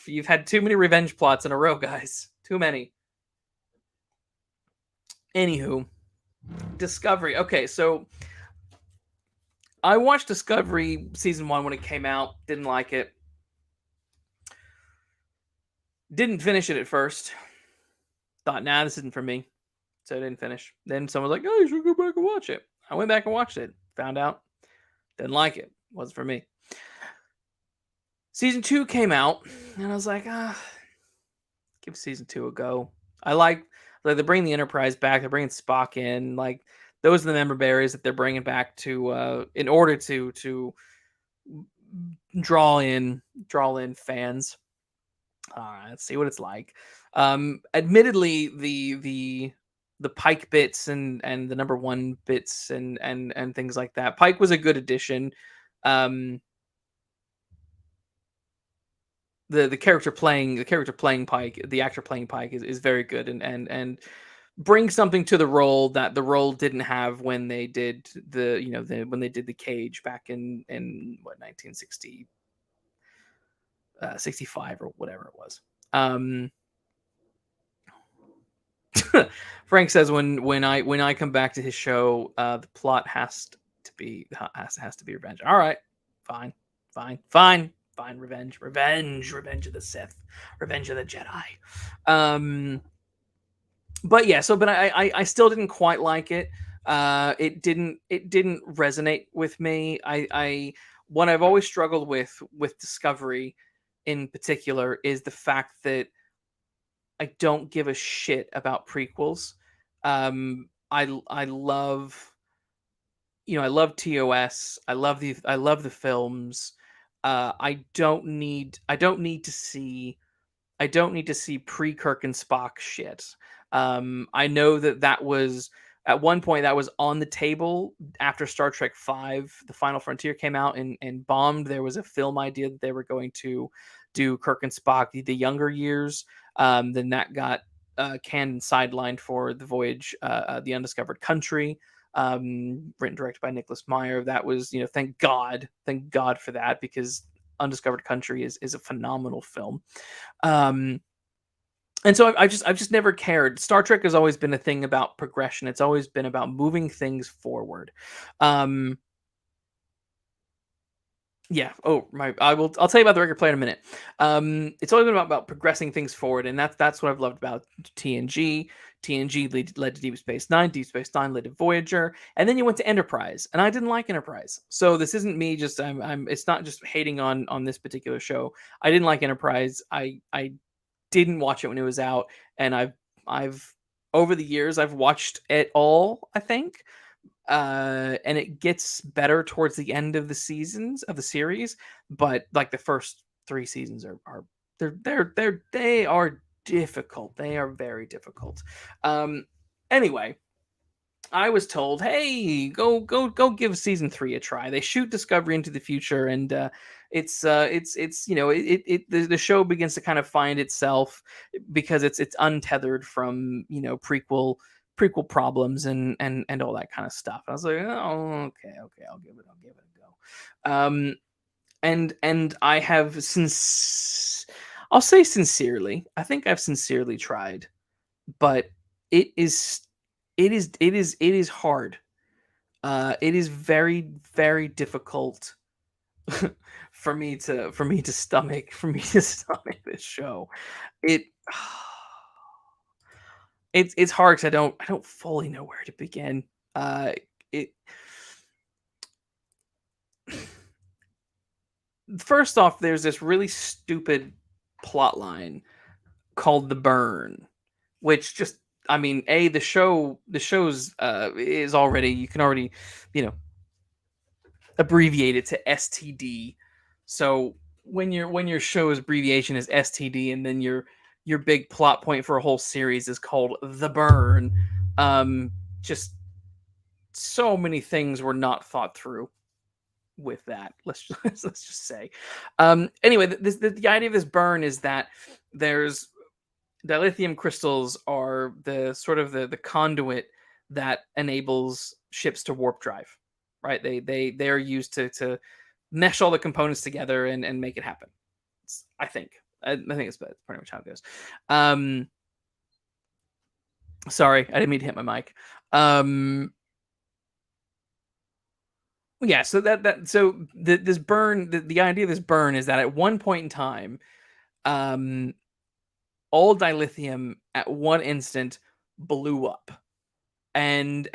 You've had too many revenge plots in a row, guys. Too many. Anywho, Discovery. Okay, so I watched Discovery season 1 when it came out. Didn't like it. Didn't finish it at first. Thought, nah, this isn't for me. So I didn't finish. Then someone was like, oh, you should go back and watch it. I went back and watched it. Found out. Didn't like it. Wasn't for me. Season 2 came out. And I was like, give season 2 a go. I like they're bringing the Enterprise back. They're bringing Spock in. Like, those are the member berries that they're bringing back to in order to draw in fans. Let's see what it's like. Admittedly, the Pike bits and the number 1 bits and things like that. Pike was a good addition. the character playing Pike, the actor playing Pike is very good, and brings something to the role that the role didn't have when they did when they did the Cage back in what 1960 65 or whatever it was. Frank says when I come back to his show, the plot has to be revenge. All right, fine, fine. Revenge of the Sith, revenge of the Jedi. But yeah, but I still didn't quite like it. It didn't resonate with me. What I've always struggled with Discovery, in particular, is the fact that I don't give a shit about prequels. I love I love TOS. I love the films. I don't need to see pre-Kirk and Spock shit. I know that was at one point that was on the table after Star Trek V, The Final Frontier came out and bombed. There was a film idea that they were going to do Kirk and Spock the younger years. Then that got canned and sidelined for the voyage, The Undiscovered Country, written directed by Nicholas Meyer. That was, thank God for that, because Undiscovered Country is a phenomenal film. And so I've just never cared. Star Trek has always been a thing about progression. It's always been about moving things forward. Yeah. Oh, I'll tell you about the Record Player in a minute. It's always been about progressing things forward, and that's what I've loved about TNG. TNG led to Deep Space Nine. Deep Space Nine led to Voyager, and then you went to Enterprise, and I didn't like Enterprise. So this isn't me just it's not just hating on this particular show. I didn't like Enterprise. I didn't watch it when it was out, and I've over the years I've watched it all, I think. And it gets better towards the end of the series, but like the first 3 seasons are they are difficult. They are very difficult. Anyway, I was told, "Hey, go give season 3 a try." They shoot Discovery into the future, and it's the show begins to kind of find itself because it's untethered from prequel problems and all that kind of stuff. I was like, "Oh, okay, I'll give it a go." And I have I'll say sincerely, I think I've sincerely tried, but it is it is hard. It is very, very difficult for me to stomach this show. It it's hard because I don't fully know where to begin. It First off, there's this really stupid plot line called the burn, which just, I mean, the show's is already, you can already, you know abbreviate it to STD. So when your show's abbreviation is STD, and then your big plot point for a whole series is called the burn, just so many things were not thought through with that. Let's just say. Anyway, the idea of this burn is that there's dilithium crystals are the sort of the conduit that enables ships to warp drive, right? They are used to mesh all the components together and make it happen. I think it's pretty much how it goes. Sorry, I didn't mean to hit my mic. Yeah, so this burn, the idea of this burn is that at one point in time, um all dilithium at one instant blew up, and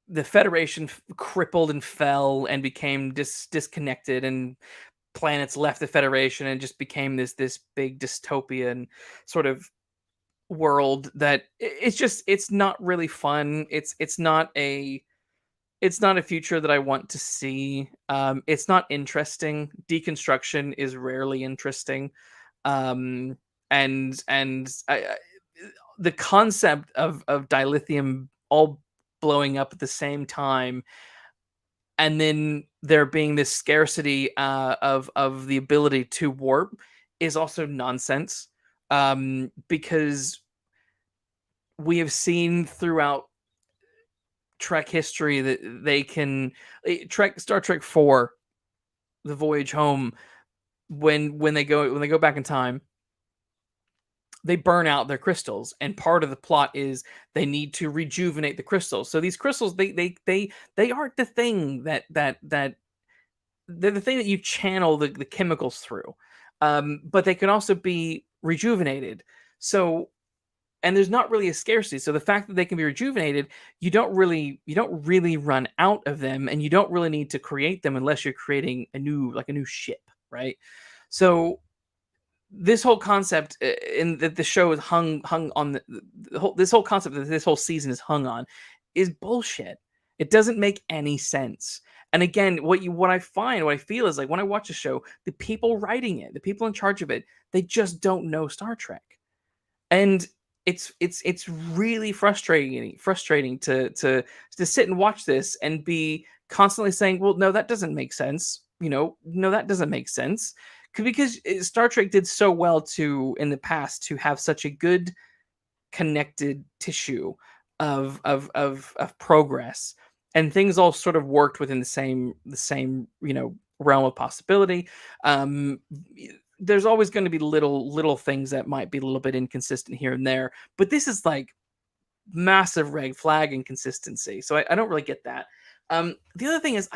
the Federation crippled and fell and became disconnected, and planets left the Federation and just became this big dystopian sort of world that it's not really fun. It's not a future that I want to see. It's not interesting. Deconstruction is rarely interesting. Um, and the concept of dilithium all blowing up at the same time and then there being this scarcity of the ability to warp is also nonsense, because we have seen throughout Trek history that they can Star Trek 4, The Voyage Home, when they go back in time, they burn out their crystals, and part of the plot is they need to rejuvenate the crystals. So these crystals, they aren't the thing that they're the thing that you channel the chemicals through, but they can also be rejuvenated. So, and there's not really a scarcity. So the fact that they can be rejuvenated, you don't really run out of them, and you don't really need to create them unless you're creating a new ship, right? So this whole concept, in that the show is hung on the whole this whole concept that this whole season is hung on, is bullshit. It doesn't make any sense. And again, what I feel is, like, when I watch a show, the people writing it, the people in charge of it, they just don't know Star Trek. And it's really frustrating to sit and watch this and be constantly saying, well, no, that doesn't make sense, no, that doesn't make sense. Because Star Trek did so well to in the past to have such a good connected tissue of progress, and things all sort of worked within the same realm of possibility. um there's always going to be little things that might be a little bit inconsistent here and there, but this is like massive red flag inconsistency, so I don't really get that. The other thing is,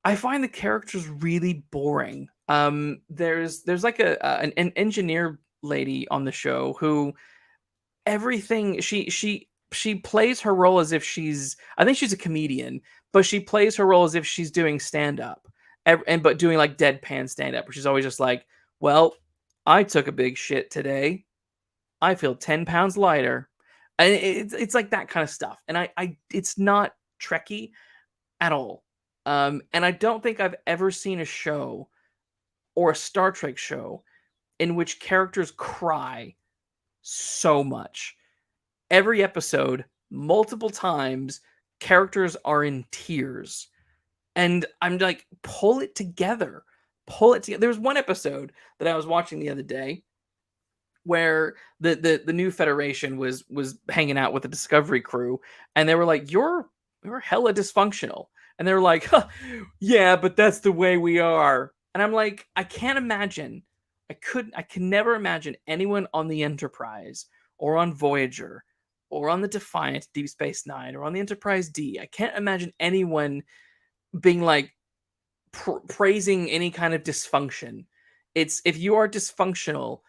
I find the characters really boring. There's like an engineer lady on the show who, everything she plays her role as if I think she's a comedian, but she plays her role as if she's doing stand up, and but doing like deadpan stand up, where she's always just like, "Well, I took a big shit today. I feel 10 pounds lighter." And it's like that kind of stuff. And I it's not Trekky at all. And I don't think I've ever seen a show, or a Star Trek show, in which characters cry so much. Every episode, multiple times, characters are in tears. And I'm like, pull it together. Pull it together. There was one episode that I was watching the other day where the new Federation was hanging out with the Discovery crew, and they were like, "You're hella dysfunctional," and they were like, huh, "Yeah, but that's the way we are." And I'm like, I can't imagine. I can never imagine anyone on the Enterprise, or on Voyager, or on the Defiant, Deep Space Nine, or on the Enterprise D. I can't imagine anyone being like praising any kind of dysfunction. It's, if you are dysfunctional,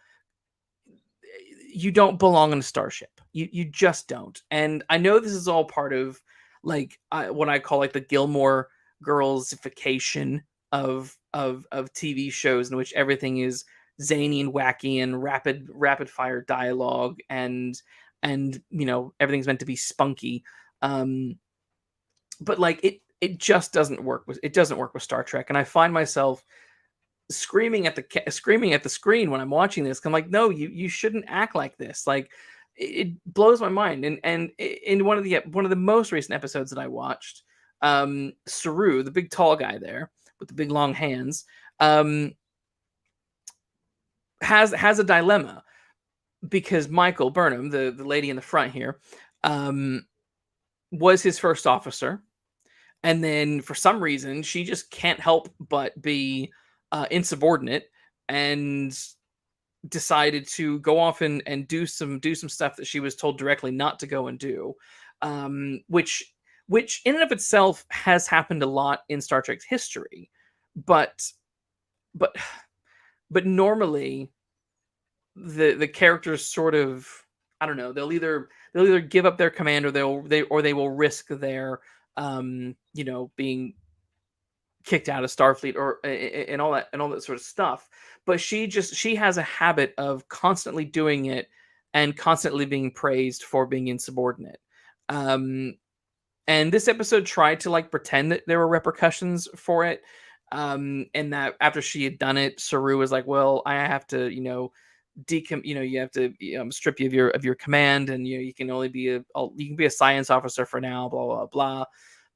you don't belong on a starship. You just don't. And I know this is all part of, like, what I call like the Gilmore Girlsification of TV shows, in which everything is zany and wacky and rapid fire dialogue, and everything's meant to be spunky. Um, but like it just doesn't work with Star Trek, and I find myself screaming at the screen when I'm watching this. I'm like, no, you shouldn't act like this. Like, it blows my mind. And in one of the most recent episodes that I watched, Saru, the big tall guy there with the big long hands, has a dilemma, because Michael Burnham, the lady in the front here, was his first officer. And then for some reason, she just can't help but be insubordinate, and decided to go off and do some stuff that she was told directly not to go and do, which in and of itself has happened a lot in Star Trek's history, but but but normally the characters sort of, I don't know, they'll either give up their command, or they will risk their being kicked out of Starfleet, or and all that sort of stuff. But she has a habit of constantly doing it, and constantly being praised for being insubordinate. Um, and this episode tried to like pretend that there were repercussions for it. And that after she had done it, Saru was like, "Well, I have to, you have to strip you of your command, and you can only be a science officer for now, blah blah blah."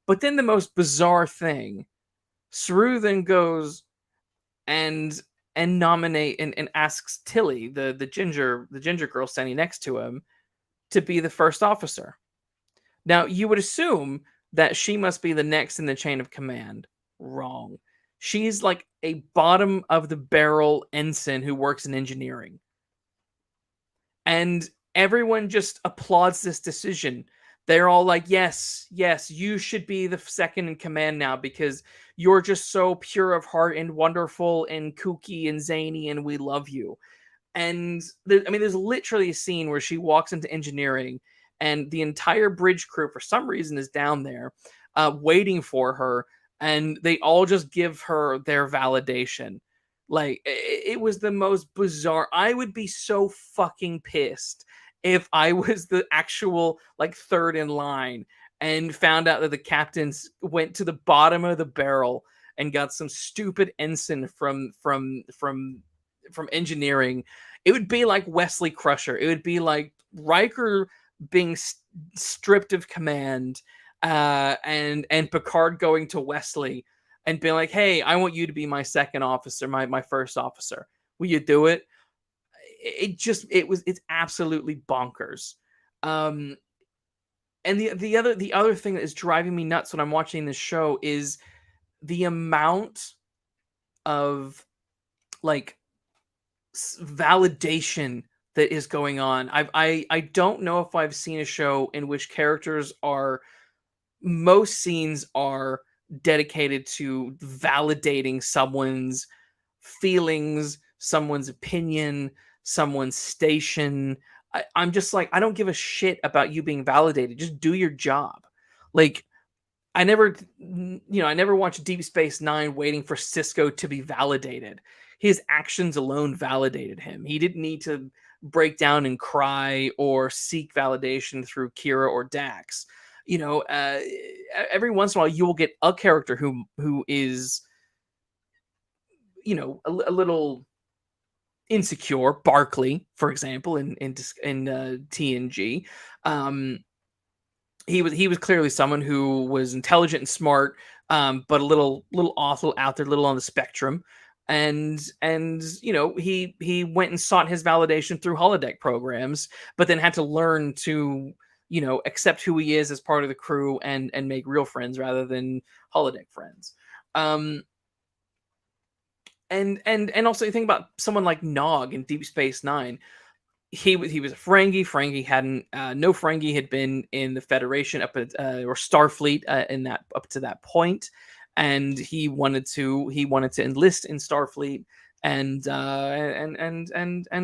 But then the most bizarre thing, Saru then goes and nominate and asks Tilly, the ginger girl standing next to him, to be the first officer. Now, you would assume that she must be the next in the chain of command. Wrong. She's like a bottom of the barrel ensign who works in engineering. And everyone just applauds this decision. They're all like, yes, you should be the second in command now because you're just so pure of heart and wonderful and kooky and zany and we love you. And there's literally a scene where she walks into engineering and the entire bridge crew for some reason is down there waiting for her, and they all just give her their validation. Like, it was the most bizarre. I would be so fucking pissed if I was the actual like third in line and found out that the captains went to the bottom of the barrel and got some stupid ensign from engineering. It would be like Wesley Crusher. It would be like Riker being stripped of command, and Picard going to Wesley and being like, "Hey, I want you to be my second officer, my first officer. Will you do it?" It's absolutely bonkers. And the other thing that is driving me nuts when I'm watching this show is the amount of like validation that is going on. I don't know if I've seen a show in which most scenes are dedicated to validating someone's feelings, someone's opinion, someone's station. I'm just like, I don't give a shit about you being validated. Just do your job. Like, I never watched Deep Space Nine waiting for Sisko to be validated. His actions alone validated him. He didn't need to break down and cry or seek validation through Kira or Dax. Every once in a while you will get a character who is, a little insecure. Barclay, for example, in TNG. He was clearly someone who was intelligent and smart, but a little off, a little out there, a little on the spectrum. And he went and sought his validation through holodeck programs, but then had to learn to accept who he is as part of the crew and make real friends rather than holodeck friends. And also you think about someone like Nog in Deep Space Nine. He was a Ferengi. No Ferengi had been in the Federation or Starfleet up to that point, and he wanted to enlist in Starfleet and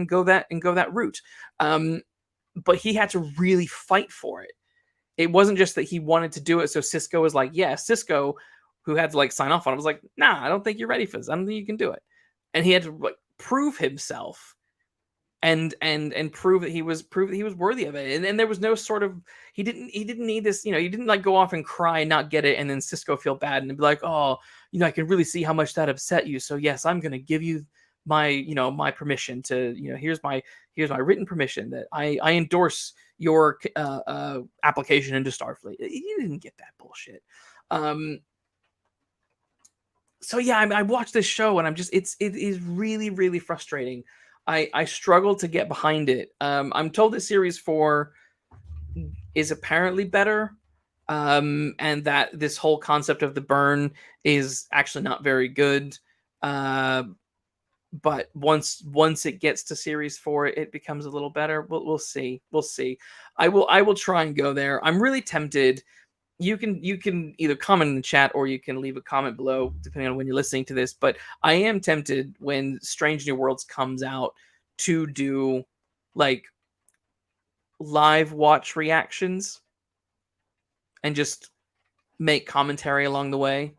go that route. But he had to really fight for it. It wasn't just that he wanted to do it. So Sisko was like, yeah, Sisko, who had to like sign off on it, was like, nah, I don't think you're ready for this. I don't think you can do it. And he had to like prove himself and prove that he was worthy of it. And there was no sort of, he didn't need this, he didn't like go off and cry and not get it and then Sisko feel bad and be like, oh, I can really see how much that upset you. So yes, I'm going to give you my, my permission to, here's my written permission that I endorse your application into Starfleet. You didn't get that bullshit. So yeah, I watched this show and it is really, really frustrating. I struggle to get behind it. I'm told that series 4 is apparently better, and that this whole concept of the burn is actually not very good. But once it gets to series 4, it becomes a little better. We'll see. I will try and go there. I'm really tempted. You can either comment in the chat or you can leave a comment below, depending on when you're listening to this. But I am tempted when Strange New Worlds comes out to do like live watch reactions and just make commentary along the way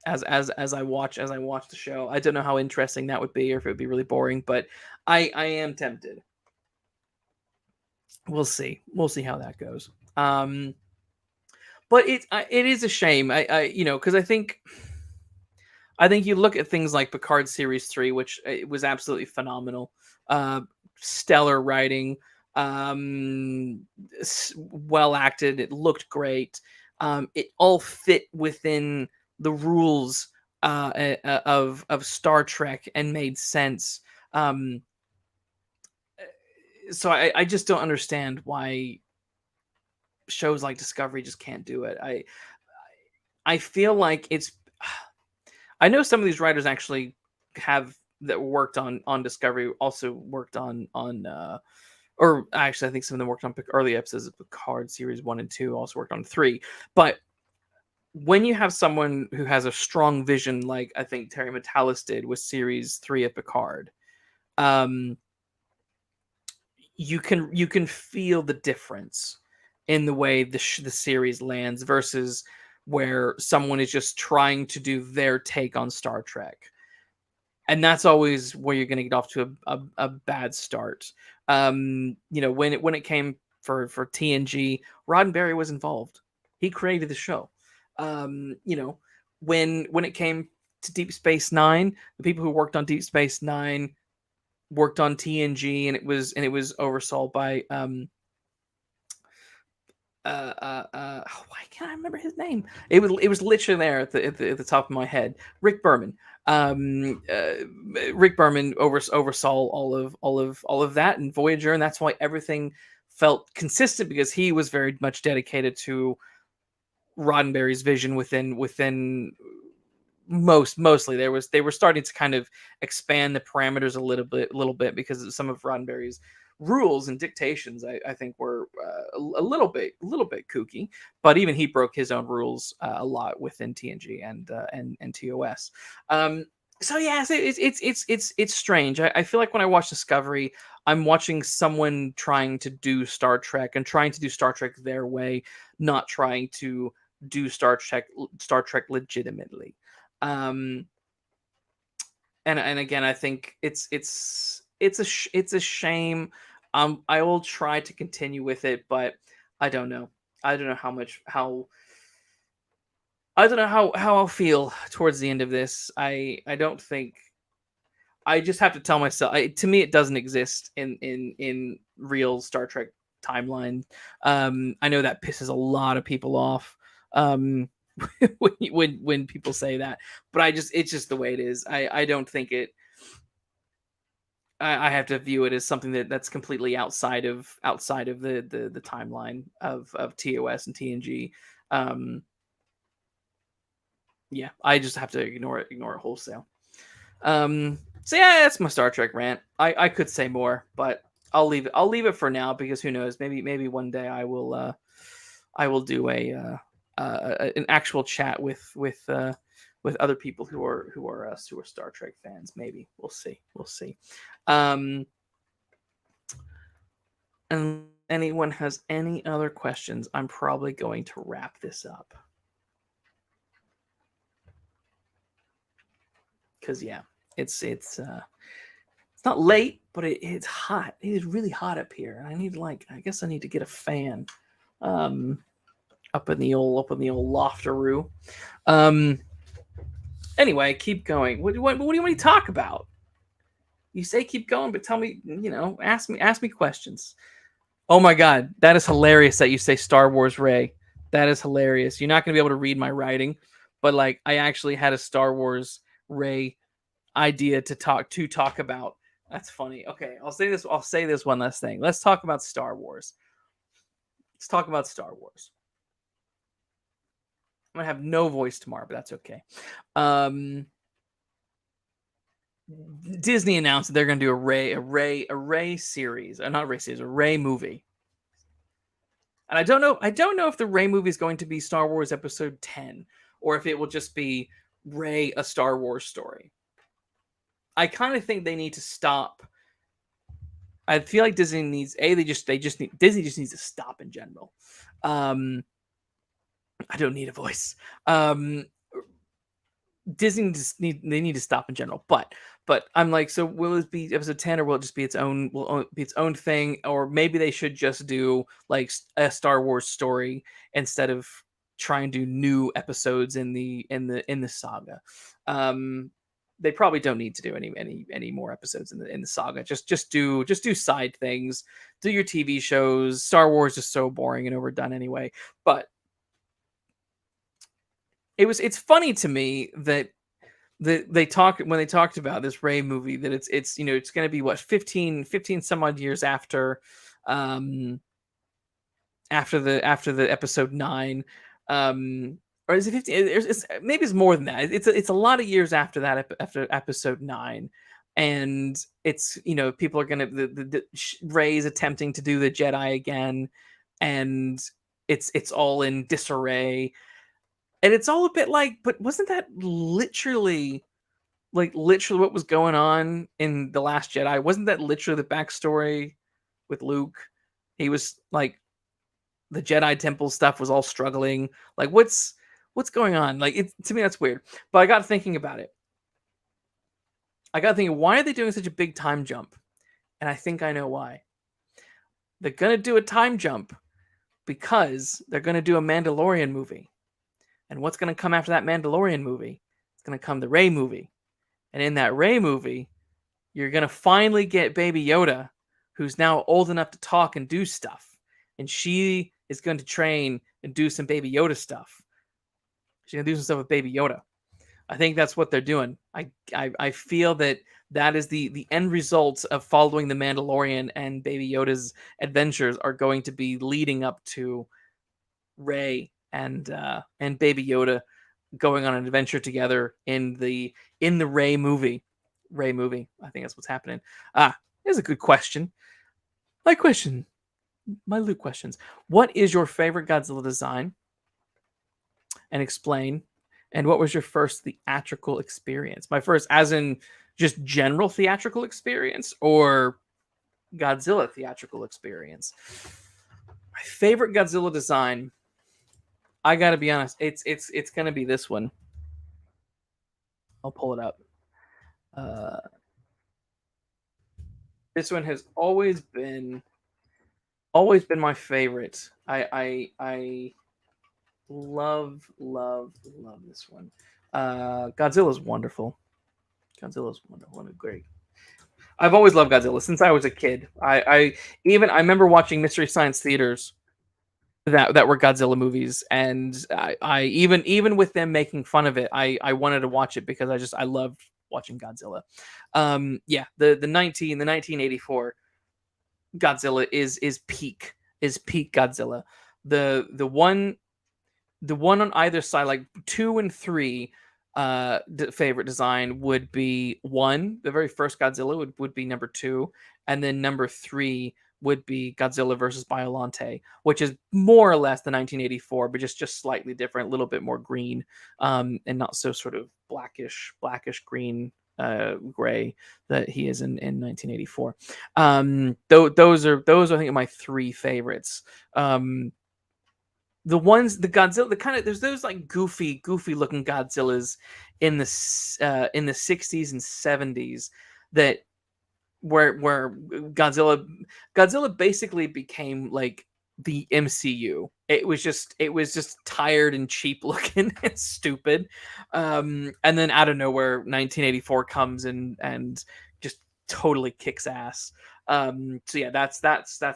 as I watch the show. I don't know how interesting that would be or if it would be really boring, but I am tempted. We'll see how that goes. But it is a shame. Because I think you look at things like Picard Series 3, which it was absolutely phenomenal. Stellar writing, well acted. It looked great. it all fit within the rules of Star Trek and made sense. Um, so I just don't understand why shows like Discovery just can't do it. I feel like it's. I know some of these writers actually have that worked on Discovery also worked on or actually I think some of them worked on early episodes of Picard series 1 and 2, also worked on 3. But when you have someone who has a strong vision like I think Terry Matalas did with series 3 of Picard, um you can feel the difference in the way the series lands versus where someone is just trying to do their take on Star Trek, and that's always where you're going to get off to a bad start. When it came for TNG, Roddenberry was involved. He created the show. When it came to Deep Space Nine, the people who worked on Deep Space Nine worked on TNG, and it was oversaw by why can't I remember his name? It was literally there at the top of my head. Rick Berman. Rick Berman oversaw all of that and Voyager, and that's why everything felt consistent because he was very much dedicated to Roddenberry's vision within mostly they were starting to kind of expand the parameters a little bit because of some of Roddenberry's rules and dictations. I think were a little bit kooky, but even he broke his own rules a lot within TNG and TOS. So yeah, it's strange. I feel like when I watch Discovery, I'm watching someone trying to do Star Trek and trying to do Star Trek their way, not trying to do Star Trek legitimately. Um, and again, I think it's a shame. I will try to continue with it, but I don't know. I don't know how I don't know how I'll feel towards the end of this. I don't think I just have to tell myself. To me, it doesn't exist in real Star Trek timeline. I know that pisses a lot of people off. Um, when people say that, but it's just the way it is. I don't think it. I have to view it as something that's completely outside of the timeline of TOS and TNG. Um, yeah, I just have to ignore it wholesale. So yeah, that's my Star Trek rant. I could say more, but I'll leave it for now because who knows? Maybe one day I will do an actual chat with other people who are Star Trek fans. Maybe we'll see. Um, and anyone has any other questions, I'm probably going to wrap this up. Because yeah, it's not late, but it's hot. It is really hot up here, and I guess I need to get a fan, up in the old lofteroo. Um, anyway, keep going. What do you want to talk about? You say keep going, but tell me, ask me questions. Oh my god, that is hilarious that you say Star Wars Ray. That is hilarious. You're not going to be able to read my writing, but like I actually had a Star Wars Ray idea to talk about. That's funny. Okay, I'll say this one last thing. Let's talk about Star Wars. Let's talk about Star Wars. I'm gonna have no voice tomorrow, but that's okay. Disney announced that they're gonna do a Ray series, not a Ray series, a Ray movie. And I don't know if the Ray movie is going to be Star Wars Episode 10 or if it will just be Ray a Star Wars story. I kind of think they need to stop. I feel like Disney needs Disney just needs to stop in general. I don't need a voice. Disney they need to stop in general. But I'm like, so will it be episode 10 or will it just be its own thing? Or maybe they should just do like a Star Wars story instead of trying to do new episodes in the saga. They probably don't need to do any more episodes in the saga. Just do side things. Do your TV shows. Star Wars is so boring and overdone anyway. But it's funny to me that they talk when they talked about this Ray movie that it's it's going to be what 15 some odd years um after the episode 9, or is it 15? Maybe it's more than that. It's a lot of years after that after episode 9, and it's people are gonna Ray's attempting to do the Jedi again, and it's all in disarray, and it's all a bit like, but wasn't that literally what was going on in The Last Jedi? Wasn't that literally the backstory with Luke? He was like the Jedi Temple stuff was all struggling. Like what's going on? Like to me that's weird. But I got thinking about it. I got thinking, why are they doing such a big time jump? And I think I know why. They're gonna do a time jump because they're gonna do a Mandalorian movie. And what's gonna come after that Mandalorian movie? It's gonna come the Rey movie. And in that Rey movie, you're gonna finally get Baby Yoda, who's now old enough to talk and do stuff. And she is going to train and do some Baby Yoda stuff. She's gonna do some stuff with Baby Yoda. I think that's what they're doing. I feel that is the end result of following the Mandalorian, and Baby Yoda's adventures are going to be leading up to Rey and Baby Yoda going on an adventure together in the Rey movie. Rey movie. I think that's what's happening. Here's a good question. My Luke questions. What is your favorite Godzilla design? And explain. And what was your first theatrical experience? My first, as in just general theatrical experience, or Godzilla theatrical experience? My favorite Godzilla design, I gotta be honest, it's gonna be this one. I'll pull it up. Uh, this one has always been my favorite. I love this one. Godzilla's wonderful. Godzilla's wonderful and great. I've always loved Godzilla since I was a kid. I remember watching Mystery Science Theaters that were Godzilla movies, and I even with them making fun of it, I wanted to watch it because I loved watching Godzilla. Yeah, the 1984 Godzilla is peak Godzilla. The one on either side, like 2 and 3, favorite design would be 1. The very first Godzilla would be number 2, and then number 3 would be Godzilla versus Biollante, which is more or less the 1984, but just slightly different, a little bit more green, and not so sort of blackish green, gray that he is in 1984. Those are I think my 3 favorites. The Godzilla, the kind of, there's those like goofy looking Godzillas in the 60s and 70s that where Godzilla basically became like the MCU. It was just tired and cheap looking and stupid. And then out of nowhere 1984 comes and just totally kicks ass. So yeah, that's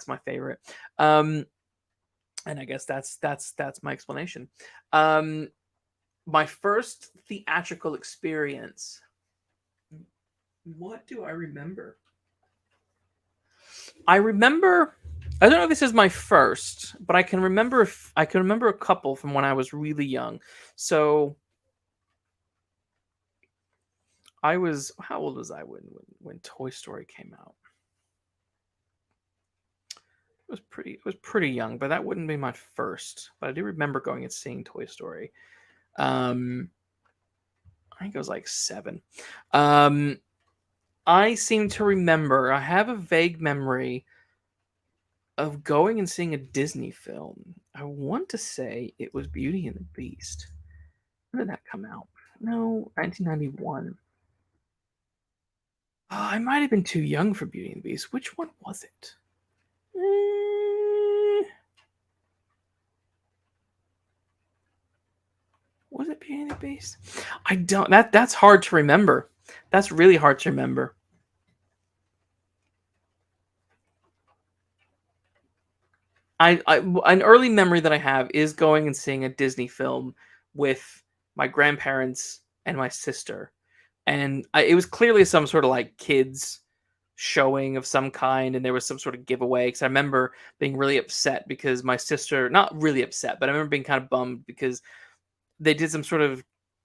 my favorite. And I guess that's my explanation. My first theatrical experience. What do I remember? I don't know if this is my first, but I can remember a couple from when I was really young. So how old was I when Toy Story came out? It was pretty young, but that wouldn't be my first. But I do remember going and seeing Toy Story. I think it was like 7. I seem to remember, I have a vague memory of going and seeing a Disney film. I want to say it was Beauty and the Beast. When did that come out? No, 1991. I might have been too young for Beauty and the Beast. Which one was it? Was it Beauty and the Beast? I don't. That's hard to remember. That's really hard to remember. An early memory that I have is going and seeing a Disney film with my grandparents, and my sister. And it was clearly some sort of like kids showing of some kind, and there was some sort of giveaway. Because I remember being really upset because my sister, not really upset, but I remember being kind of bummed because they did some sort of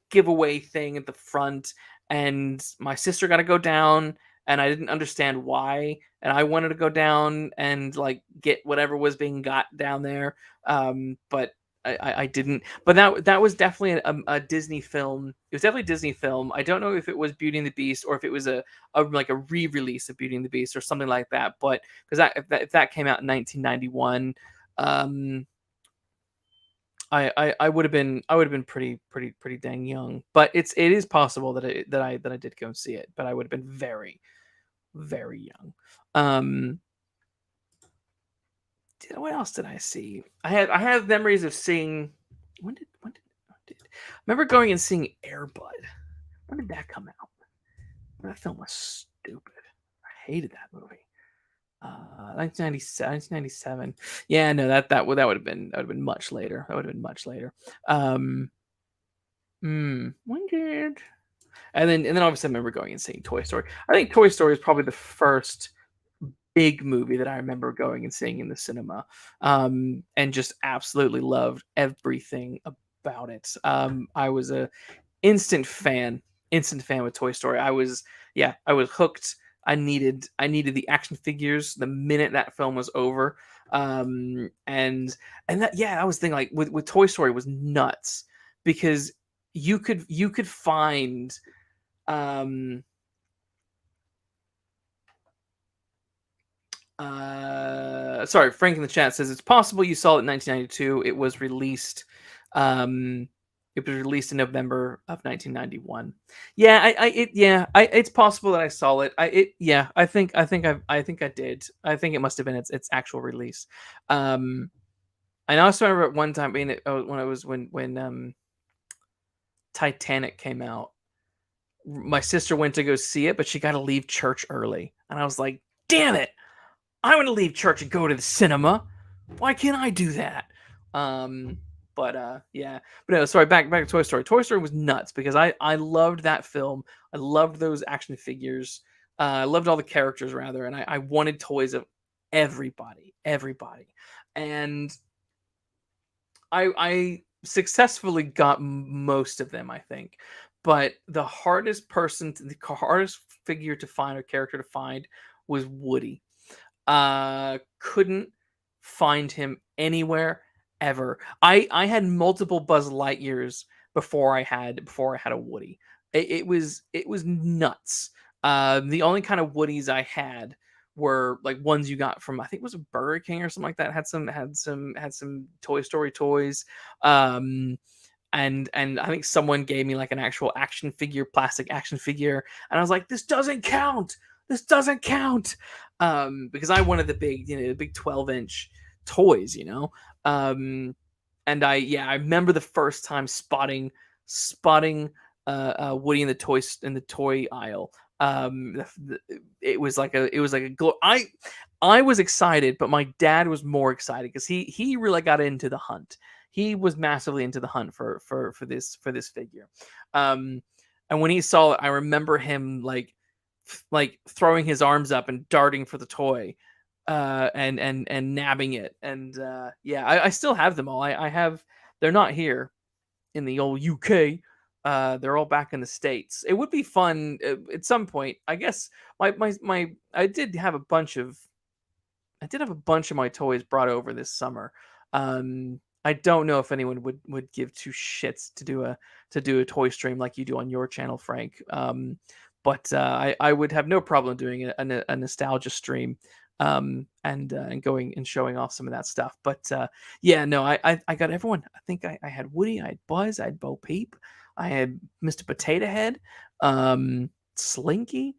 giveaway thing at the front, and my sister got to go down, and I didn't understand why, and I wanted to go down and like get whatever was being got down there, but I didn't. But that was definitely a Disney film. It was definitely a Disney film. I don't know if it was Beauty and the Beast or if it was a like a re-release of Beauty and the Beast or something like that. But because if that came out in 1991, um, I would have been pretty dang young, but it is possible that I did go and see it, but I would have been very very young. Um, what else did I see? I have memories of seeing when did I remember going and seeing Airbud. When did that come out? That film was stupid. I hated that movie. 1997. Yeah, no, that would have been much later. That would have been much later. Um, when did and then obviously I remember going and seeing Toy Story. I think Toy Story is probably the first big movie that I remember going and seeing in the cinema, and just absolutely loved everything about it. I was a instant fan with Toy Story. I was hooked. I needed the action figures the minute that film was over. And that, yeah, I was thinking like with Toy Story was nuts because you could find um sorry, Frank in the chat says it's possible you saw it in 1992. Um it was released in November of 1991. Yeah, it's possible that I saw it. I think I did. I think it must have been its actual release. Um I also remember at one time being when I was when Titanic came out. My sister went to go see it, but she got to leave church early. And I was like, "Damn it. I want to leave church and go to the cinema. Why can't I do that?" Um, but yeah. But no, sorry. Back to Toy Story. Toy Story was nuts because I loved that film. I loved those action figures. I loved all the characters rather, and I wanted toys of everybody. And I successfully got most of them, I think. But the hardest figure to find or character to find was Woody. Couldn't find him anywhere ever. I had multiple Buzz Lightyears before I had a Woody. It was nuts. The only kind of Woodies I had were like ones you got from I think it was a Burger King or something like that. Had some Toy Story toys. And I think someone gave me like an actual plastic action figure, and I was like, this doesn't count. This doesn't count. Because I wanted the big 12-inch toys, and I remember the first time spotting Woody in the toy aisle. It was like I was excited, but my dad was more excited because he really got into the hunt. He was massively into the hunt for this figure. Um, and when he saw it, I remember him like throwing his arms up and darting for the toy, and nabbing it. And yeah, I still have them all. I have. They're not here in the old UK. They're all back in the States. It would be fun at some point. I guess my I did have a bunch of my toys brought over this summer. I don't know if anyone would give two shits to do a toy stream like you do on your channel, Frank. But I would have no problem doing a nostalgia stream, and going and showing off some of that stuff. But yeah, no, I got everyone. I think I had Woody, I had Buzz, I had Bo Peep, I had Mr. Potato Head, Slinky,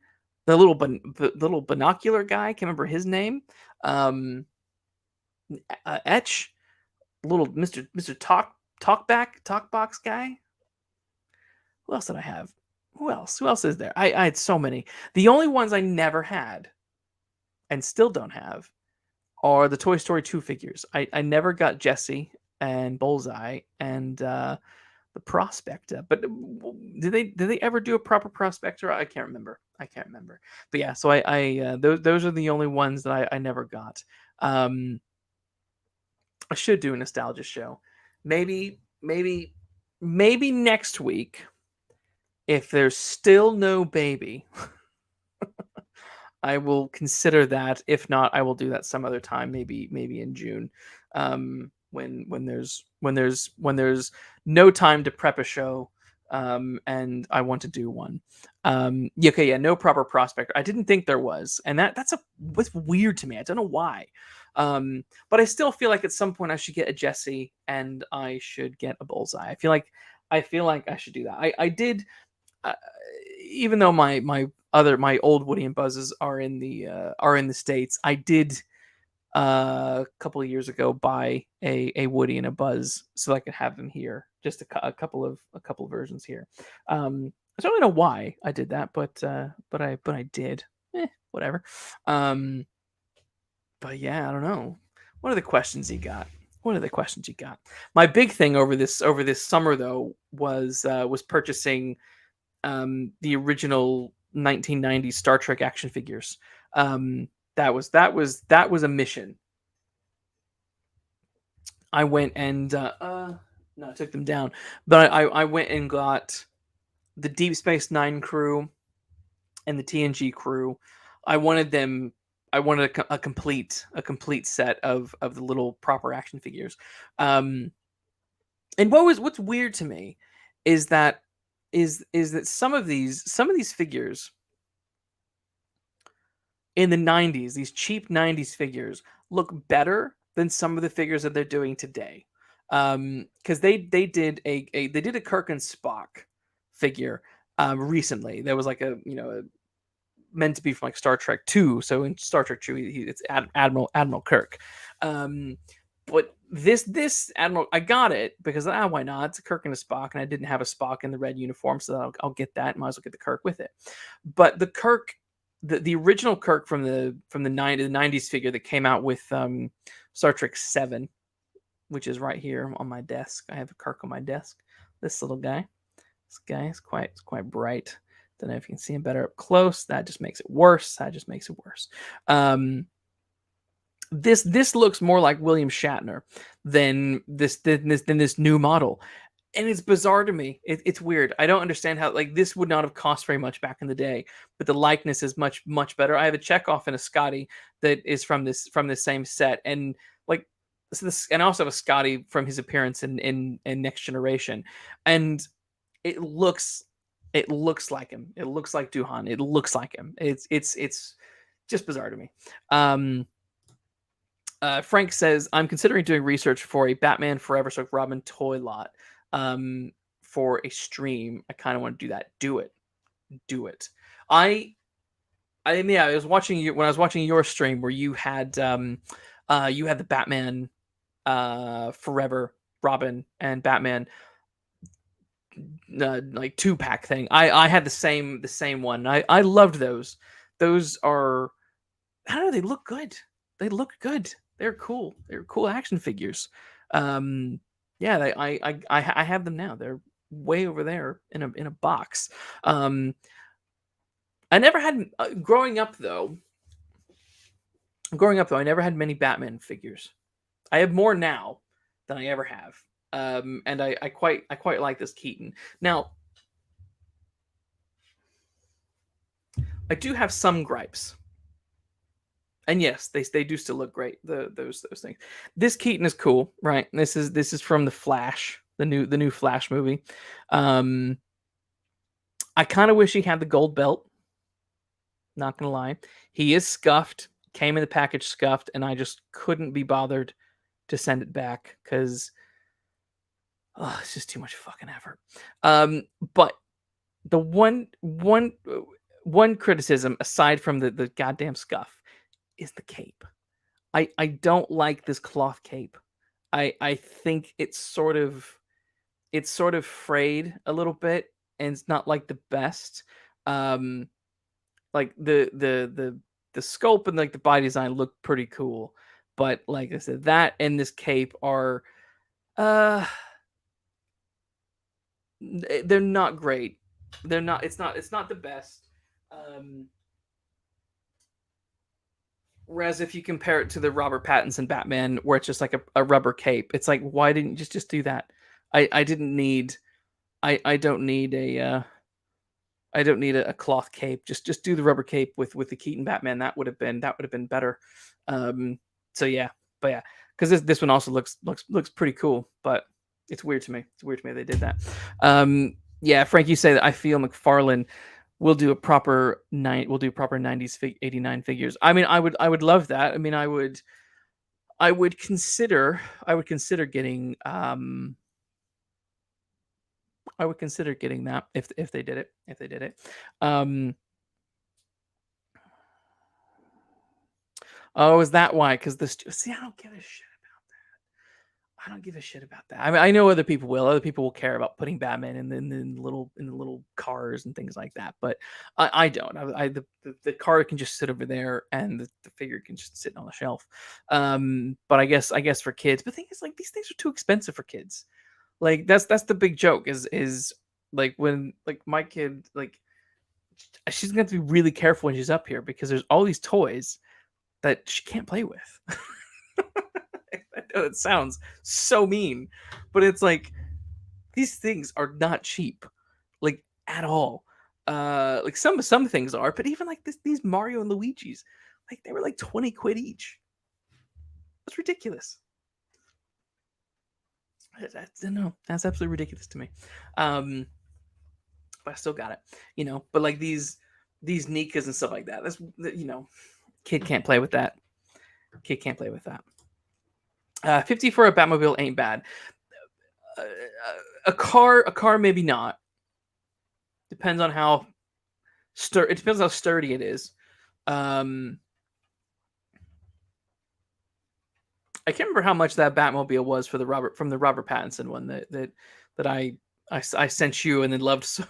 the little binocular guy. I can't remember his name. Um, Etch, little Mr. Talkbox guy. Who else did I have? Who else? Who else is there? I had so many. The only ones I never had and still don't have are the Toy Story 2 figures. I never got Jessie and Bullseye, and Prospector. But did they ever do a proper prospector? I can't remember. But yeah, so those are the only ones that I never got. I should do a nostalgia show. Maybe next week, if there's still no baby. I will consider that. If not, I will do that some other time, maybe in June, when there's no time to prep a show, and I want to do one. Yeah, okay, yeah, no proper prospector. I didn't think there was, and that's weird to me. I don't know why, but I still feel like at some point I should get a Jesse and I should get a Bullseye. I feel like I should do that. I did. Uh, Even though my old Woody and Buzzes are in the States, I did a couple of years ago buy a Woody and a Buzz so I could have them here. Just a couple of versions here. I don't know why I did that, but I did. Whatever. But yeah, I don't know. What are the questions you got? My big thing over this summer though was purchasing the original 1990s Star Trek action figures. That was a mission. I went and no, I took them down, but I went and got the Deep Space Nine crew and the TNG crew. I wanted them. I wanted a complete set of the little proper action figures. And what's weird to me is that some of these figures in the 90s, these cheap 90s figures, look better than some of the figures that they're doing today. Because they did a Kirk and Spock figure recently. There was like a meant to be from like Star Trek 2. So in Star Trek 2, it's Admiral Kirk. But this Admiral, I got it because why not? It's a Kirk and a Spock, and I didn't have a Spock in the red uniform, so I'll get that. Might as well get the Kirk with it. But the Kirk, the original Kirk from the 90s figure that came out with Star Trek 7, which is right here on my desk. I have a Kirk on my desk. This little guy. This guy is quite bright. Don't know if you can see him better up close. That just makes it worse. This looks more like William Shatner than this new model. And it's bizarre to me. It's weird. I don't understand how, like, this would not have cost very much back in the day, but the likeness is much better. I have a Chekhov and a Scotty that is from this same set, and like and also have a Scotty from his appearance in Next Generation, and it looks like him. It looks like Duhan. It looks like him. It's just bizarre to me. Frank says, I'm considering doing research for a Batman Forever So Robin toy lot for a stream. I kind of want to do that. Do it. I was watching you when I was watching your stream where you had the Batman Forever Robin and Batman like 2-pack thing. I had the same one. I loved those. Those are, I don't know, they look good. They're cool. They're cool action figures. Yeah, I have them now. They're way over there in a box. I never had growing up though. I never had many Batman figures. I have more now than I ever have. And I quite like this Keaton. Now, I do have some gripes. And yes, they do still look great. Those things. This Keaton is cool, right? This is from the Flash, the new Flash movie. I kind of wish he had the gold belt. Not gonna lie, he is scuffed. Came in the package scuffed, and I just couldn't be bothered to send it back because it's just too much fucking effort. But the one criticism aside from the goddamn scuff is the cape. I don't like this cloth cape. I think it's sort of frayed a little bit, and it's not like the best. Like the sculpt and like the body design look pretty cool, but like I said, that and this cape are they're not great. They're not. It's not the best. Um, Whereas if you compare it to the Robert Pattinson Batman, where it's just like a rubber cape, it's like, why didn't you just do that? I didn't need. I don't need a. I don't need a cloth cape. Just do the rubber cape with the Keaton Batman. That would have been better. Um, so yeah, but yeah, because this one also looks pretty cool, but it's weird to me. It's weird to me they did that. Yeah, Frank, you say that I feel McFarlane will do a proper nine. We'll do proper 90s 89 figures. I mean, I would love that. I mean, I would consider getting I would consider getting that if they did it. If they did it. Um, oh, is that why? Because see, I don't give a shit. I don't give a shit about that. I mean, I know other people will. Other people will care about putting Batman in the little cars and things like that. But I don't. The car can just sit over there, and the figure can just sit on the shelf. But I guess for kids. But the thing is, like, these things are too expensive for kids. Like that's the big joke is like when like my kid like she's gonna have to be really careful when she's up here because there's all these toys that she can't play with. I know it sounds so mean, but it's like these things are not cheap, like at all. Like some things are, but even like these Mario and Luigi's, like they were like 20 quid each. That's ridiculous. No, that's absolutely ridiculous to me. Um, but I still got it. But like these Nikas and stuff like that. Kid can't play with that. Kid can't play with that. 50 for a Batmobile ain't bad. Uh, a car, maybe not. Depends on how it depends how sturdy it is. Um, I can't remember how much that Batmobile was for the Robert Pattinson one that I sent you and then loved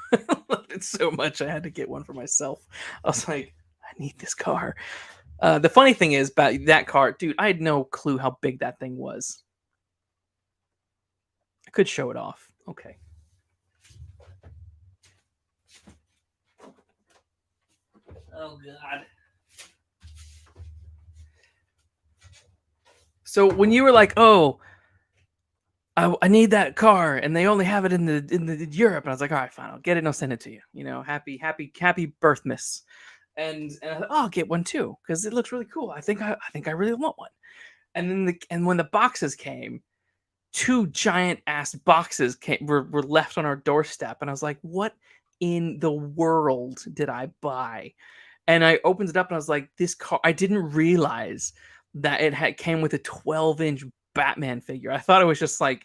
loved it so much I had to get one for myself. I was like, I need this car. The funny thing is about that car, dude, I had no clue how big that thing was. I could show it off. Okay. Oh God. So when you were like, "Oh, I need that car," and they only have it in the Europe, and I was like, "All right, fine, I'll get it and I'll send it to you." Happy birth, miss. And I thought, oh, I'll get one too because it looks really cool. I think I really want one. And when the boxes came, two giant ass boxes were left on our doorstep, and I was like, what in the world did I buy? And I opened it up and I was like, this car. I didn't realize that came with a 12-inch Batman figure. I thought it was just like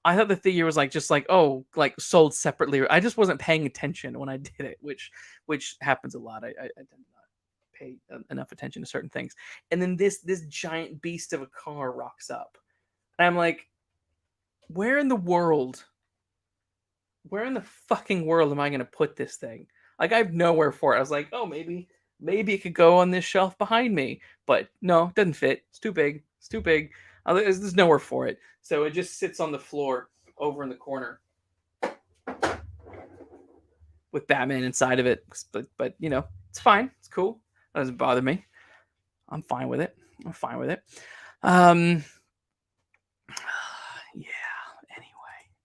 I thought the figure was like just like oh like sold separately. I just wasn't paying attention when I did it, which happens a lot. I tend to not pay enough attention to certain things. And then this giant beast of a car rocks up, and I'm like, where in the world? Where in the fucking world am I gonna put this thing? Like I have nowhere for it. I was like, oh maybe it could go on this shelf behind me, but no, it doesn't fit. It's too big. It's too big. There's nowhere for it. So it just sits on the floor over in the corner with Batman inside of it. But it's fine. It's cool. It doesn't bother me. I'm fine with it. I'm fine with it. Um, yeah.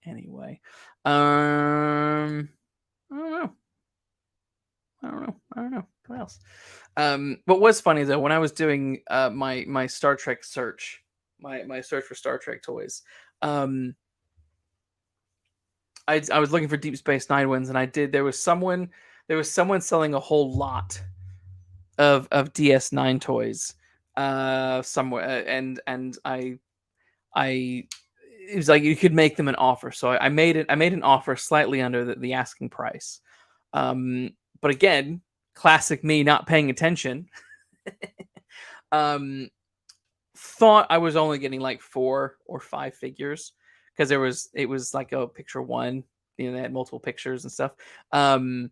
Anyway. I don't know. I don't know. What else? What was funny though, when I was doing my Star Trek search, my search for Star Trek toys, um, I was looking for Deep Space Nine ones, and there was someone selling a whole lot of DS9 toys somewhere, and I it was like you could make them an offer, so I made it. I made an offer slightly under the asking price. But again, classic me not paying attention. um, Thought I was only getting like 4 or 5 figures because it was like a picture one. They had multiple pictures and stuff. Um,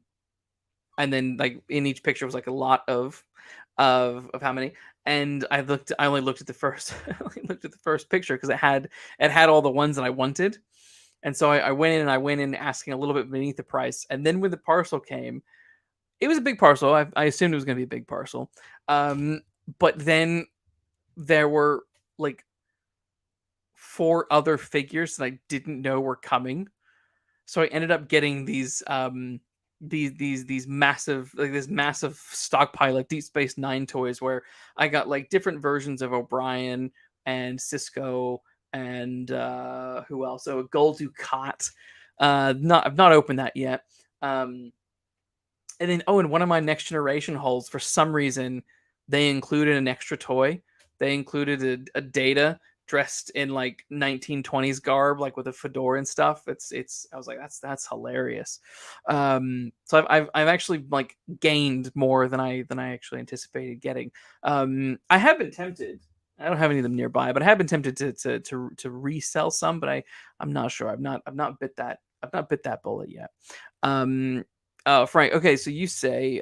and then like in each picture was like a lot of how many. And I only looked at the first I only looked at the first picture because it had all the ones that I wanted. And so I went in asking a little bit beneath the price. And then when the parcel came, it was a big parcel. I assumed it was going to be a big parcel. But then there were like 4 other figures that I didn't know were coming. So I ended up getting these massive, like this massive stockpile of Deep Space Nine toys, where I got like different versions of O'Brien and Cisco and who else? So Gul Dukat. I've not opened that yet. And then, in one of my Next Generation hauls, for some reason, they included an extra toy. They included a Data dressed in like 1920s garb, like with a fedora and stuff. It's. I was like, that's hilarious. So I've actually like gained more than I actually anticipated getting. I have been tempted. I don't have any of them nearby, but I have been tempted to resell some. But I'm not sure. I've not bit that. I've not bit that bullet yet. Um, Oh, Frank. Okay, so you say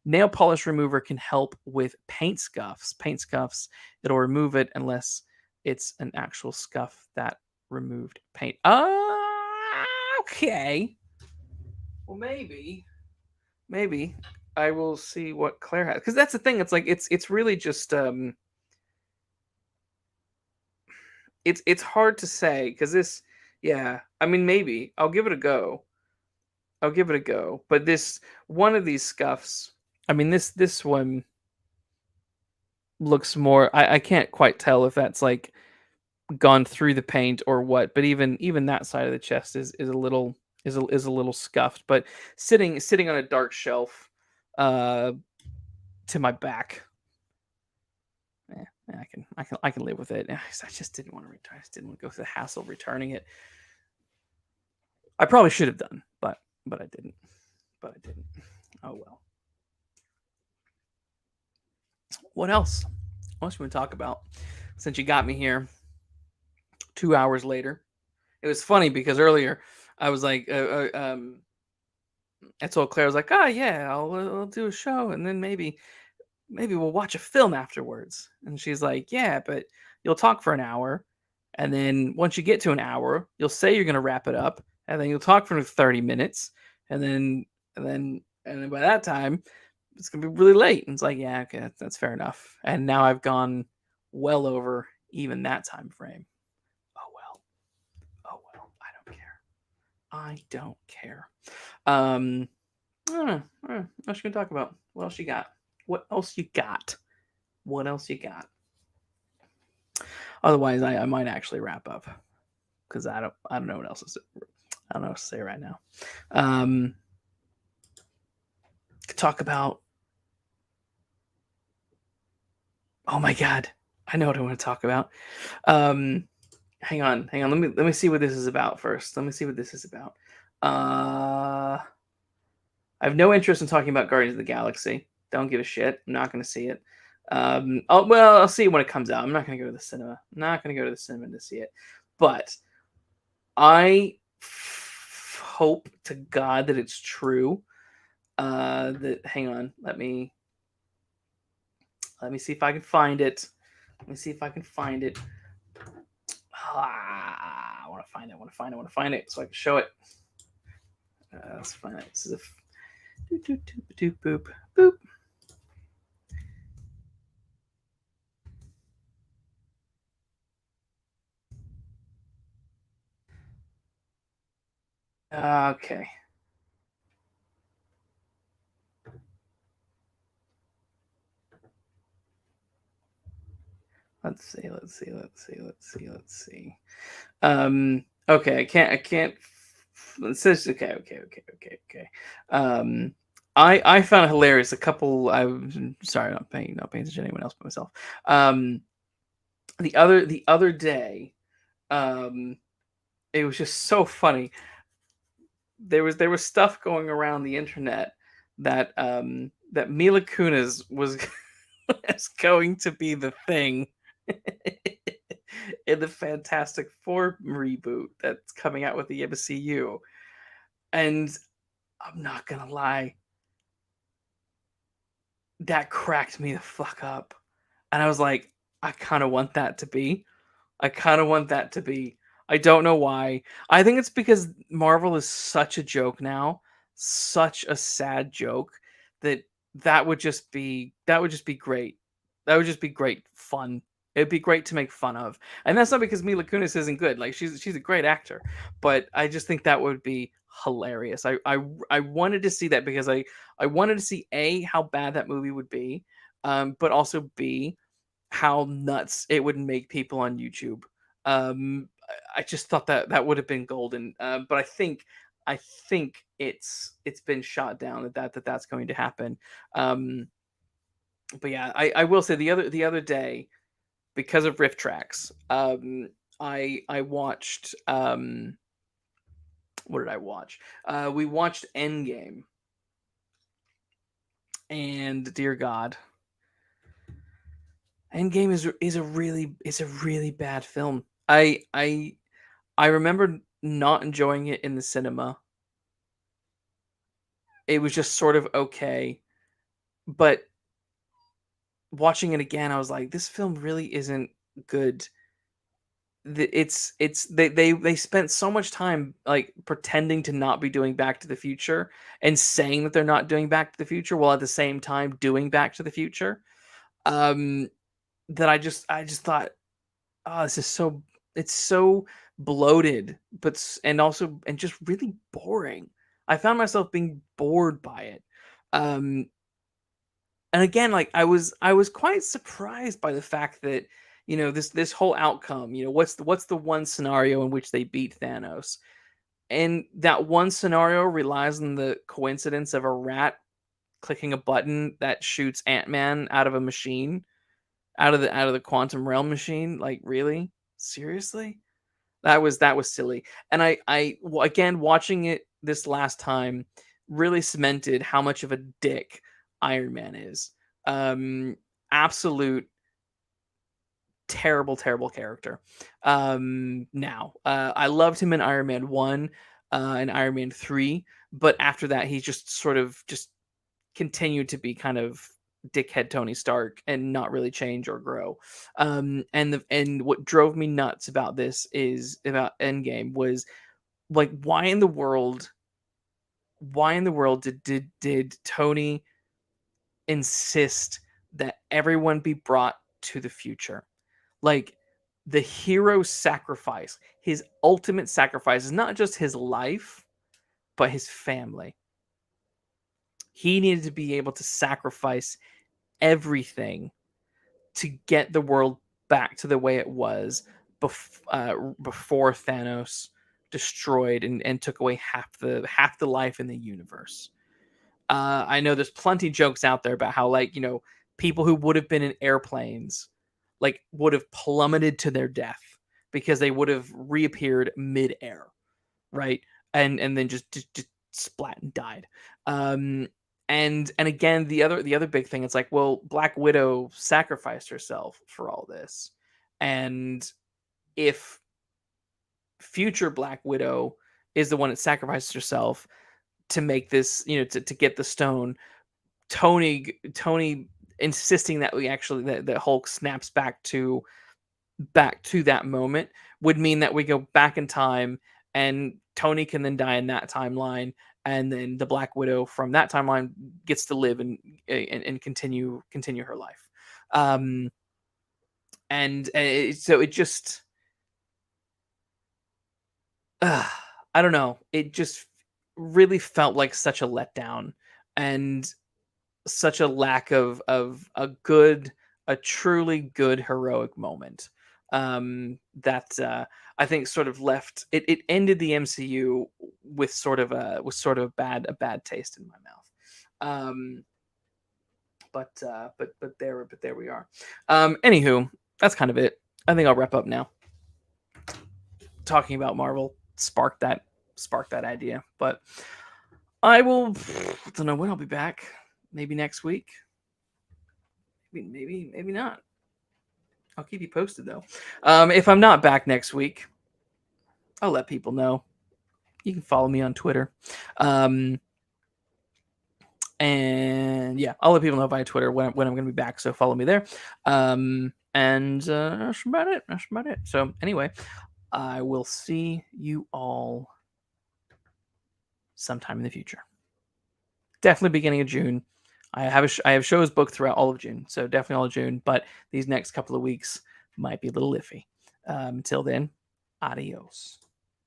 nail polish remover can help with paint scuffs. Paint scuffs, it'll remove it unless it's an actual scuff that removed paint. Okay. Well, maybe I will see what Claire has, because that's the thing. It's like it's really just it's hard to say because this. Yeah, I mean, maybe I'll give it a go. I'll give it a go. But this one of these scuffs, I mean, this one looks more. I can't quite tell if that's like gone through the paint or what. But even that side of the chest is a little is a little scuffed. But sitting on a dark shelf, uh, to my back. I can live with it. I just didn't want to return. I just didn't want to go through the hassle of returning it. I probably should have done, but I didn't. But I didn't. Oh well. What else? What else should we talk about? Since you got me here 2 hours later, it was funny because earlier I was like, I told Claire, I was like, oh yeah, I'll do a show, and then maybe we'll watch a film afterwards. And she's like, yeah, but you'll talk for an hour, and then once you get to an hour, you'll say you're gonna wrap it up, and then you'll talk for 30 minutes, and then by that time it's gonna be really late. And it's like, yeah, okay, that's fair enough. And now I've gone well over even that time frame. Oh well. Oh well. I don't care. I don't care. I don't know. What else you gonna talk about? What else you got? What else you got? What else you got? Otherwise, I might actually wrap up because I don't know what else to say. I don't know what to say right now. Could talk about. Oh my god, I know what I want to talk about. Hang on. Let me see what this is about first. Let me see what this is about. I have no interest in talking about Guardians of the Galaxy. Don't give a shit. I'm not going to see it. I'll see it when it comes out. I'm not going to go to the cinema. I'm not going to go to the cinema to see it. But I hope to God that it's true. Hang on. Let me see if I can find it. Let me see if I can find it. I want to find it so I can show it. Let's find it. This is a boop. Okay. Let's see. Okay, I can't. It says okay. I found it hilarious. A couple. I'm sorry, not paying attention to anyone else but myself. The other day, it was just so funny. There was stuff going around the internet that that Mila Kunis was going to be the Thing in the Fantastic Four reboot that's coming out with the MCU. And I'm not gonna lie, that cracked me the fuck up. And I was like, I kind of want that to be. I don't know why. I think it's because Marvel is such a joke now, such a sad joke that that would just be great. That would just be great fun. It'd be great to make fun of. And that's not because Mila Kunis isn't good. Like she's a great actor, but I just think that would be hilarious. I wanted to see that because I wanted to see A, how bad that movie would be, but also B, how nuts it would make people on YouTube. I just thought that that would have been golden. But I think it's been shot down that's going to happen. Um, but yeah, I will say the other day, because of riff tracks, I watched what did I watch? We watched Endgame, and dear God, Endgame is a really bad film. I remember not enjoying it in the cinema. It was just sort of okay, but watching it again, I was like, this film really isn't good. It's they spent so much time like pretending to not be doing Back to the Future and saying that they're not doing Back to the Future while at the same time doing Back to the Future. Um, that I just thought, oh, this is so it's so bloated, but and also and just really boring. I found myself being bored by it. Um, and again, like I was quite surprised by the fact that this whole outcome. What's the one scenario in which they beat Thanos, and that one scenario relies on the coincidence of a rat clicking a button that shoots Ant-Man out of a machine, out of the quantum realm machine. Like, really? Seriously? That was silly. And again, watching it this last time really cemented how much of a dick Iron Man is. Um, Absolute terrible character. Now, I loved him in Iron Man 1, and Iron Man 3, but after that he just sort of just continued to be kind of dickhead Tony Stark and not really change or grow. And what drove me nuts about this is about Endgame was like, why in the world did Tony insist that everyone be brought to the future? Like, the hero's sacrifice, his ultimate sacrifice is not just his life, but his family. He needed to be able to sacrifice everything to get the world back to the way it was before Thanos destroyed and took away half the life in the universe. I know there's plenty of jokes out there about how, like, people who would have been in airplanes like would have plummeted to their death because they would have reappeared midair, right? And then just splat and died. Um, and again, the other big thing, it's like, well, Black Widow sacrificed herself for all this, and if future Black Widow is the one that sacrifices herself to make this, to get the stone, Tony insisting that we actually that Hulk snaps back to that moment would mean that we go back in time, and Tony can then die in that timeline, and then the Black Widow from that timeline gets to live and continue her life. Um, and so it just I don't know. It just really felt like such a letdown, and such a lack of a truly good heroic moment. That I think sort of left it ended the MCU with sort of a bad taste in my mouth. Um, but there we are. Anywho, that's kind of it. I think I'll wrap up now. Talking about Marvel sparked that idea, but I will. I don't know when I'll be back. Maybe next week. Maybe not. I'll keep you posted though. If I'm not back next week, I'll let people know. You can follow me on Twitter. Um, and yeah, I'll let people know via Twitter when I'm going to be back. So follow me there. And that's about it. So anyway, I will see you all sometime in the future. Definitely beginning of June. I have shows booked throughout all of June, so definitely all of June. But these next couple of weeks might be a little iffy. Until then, adios.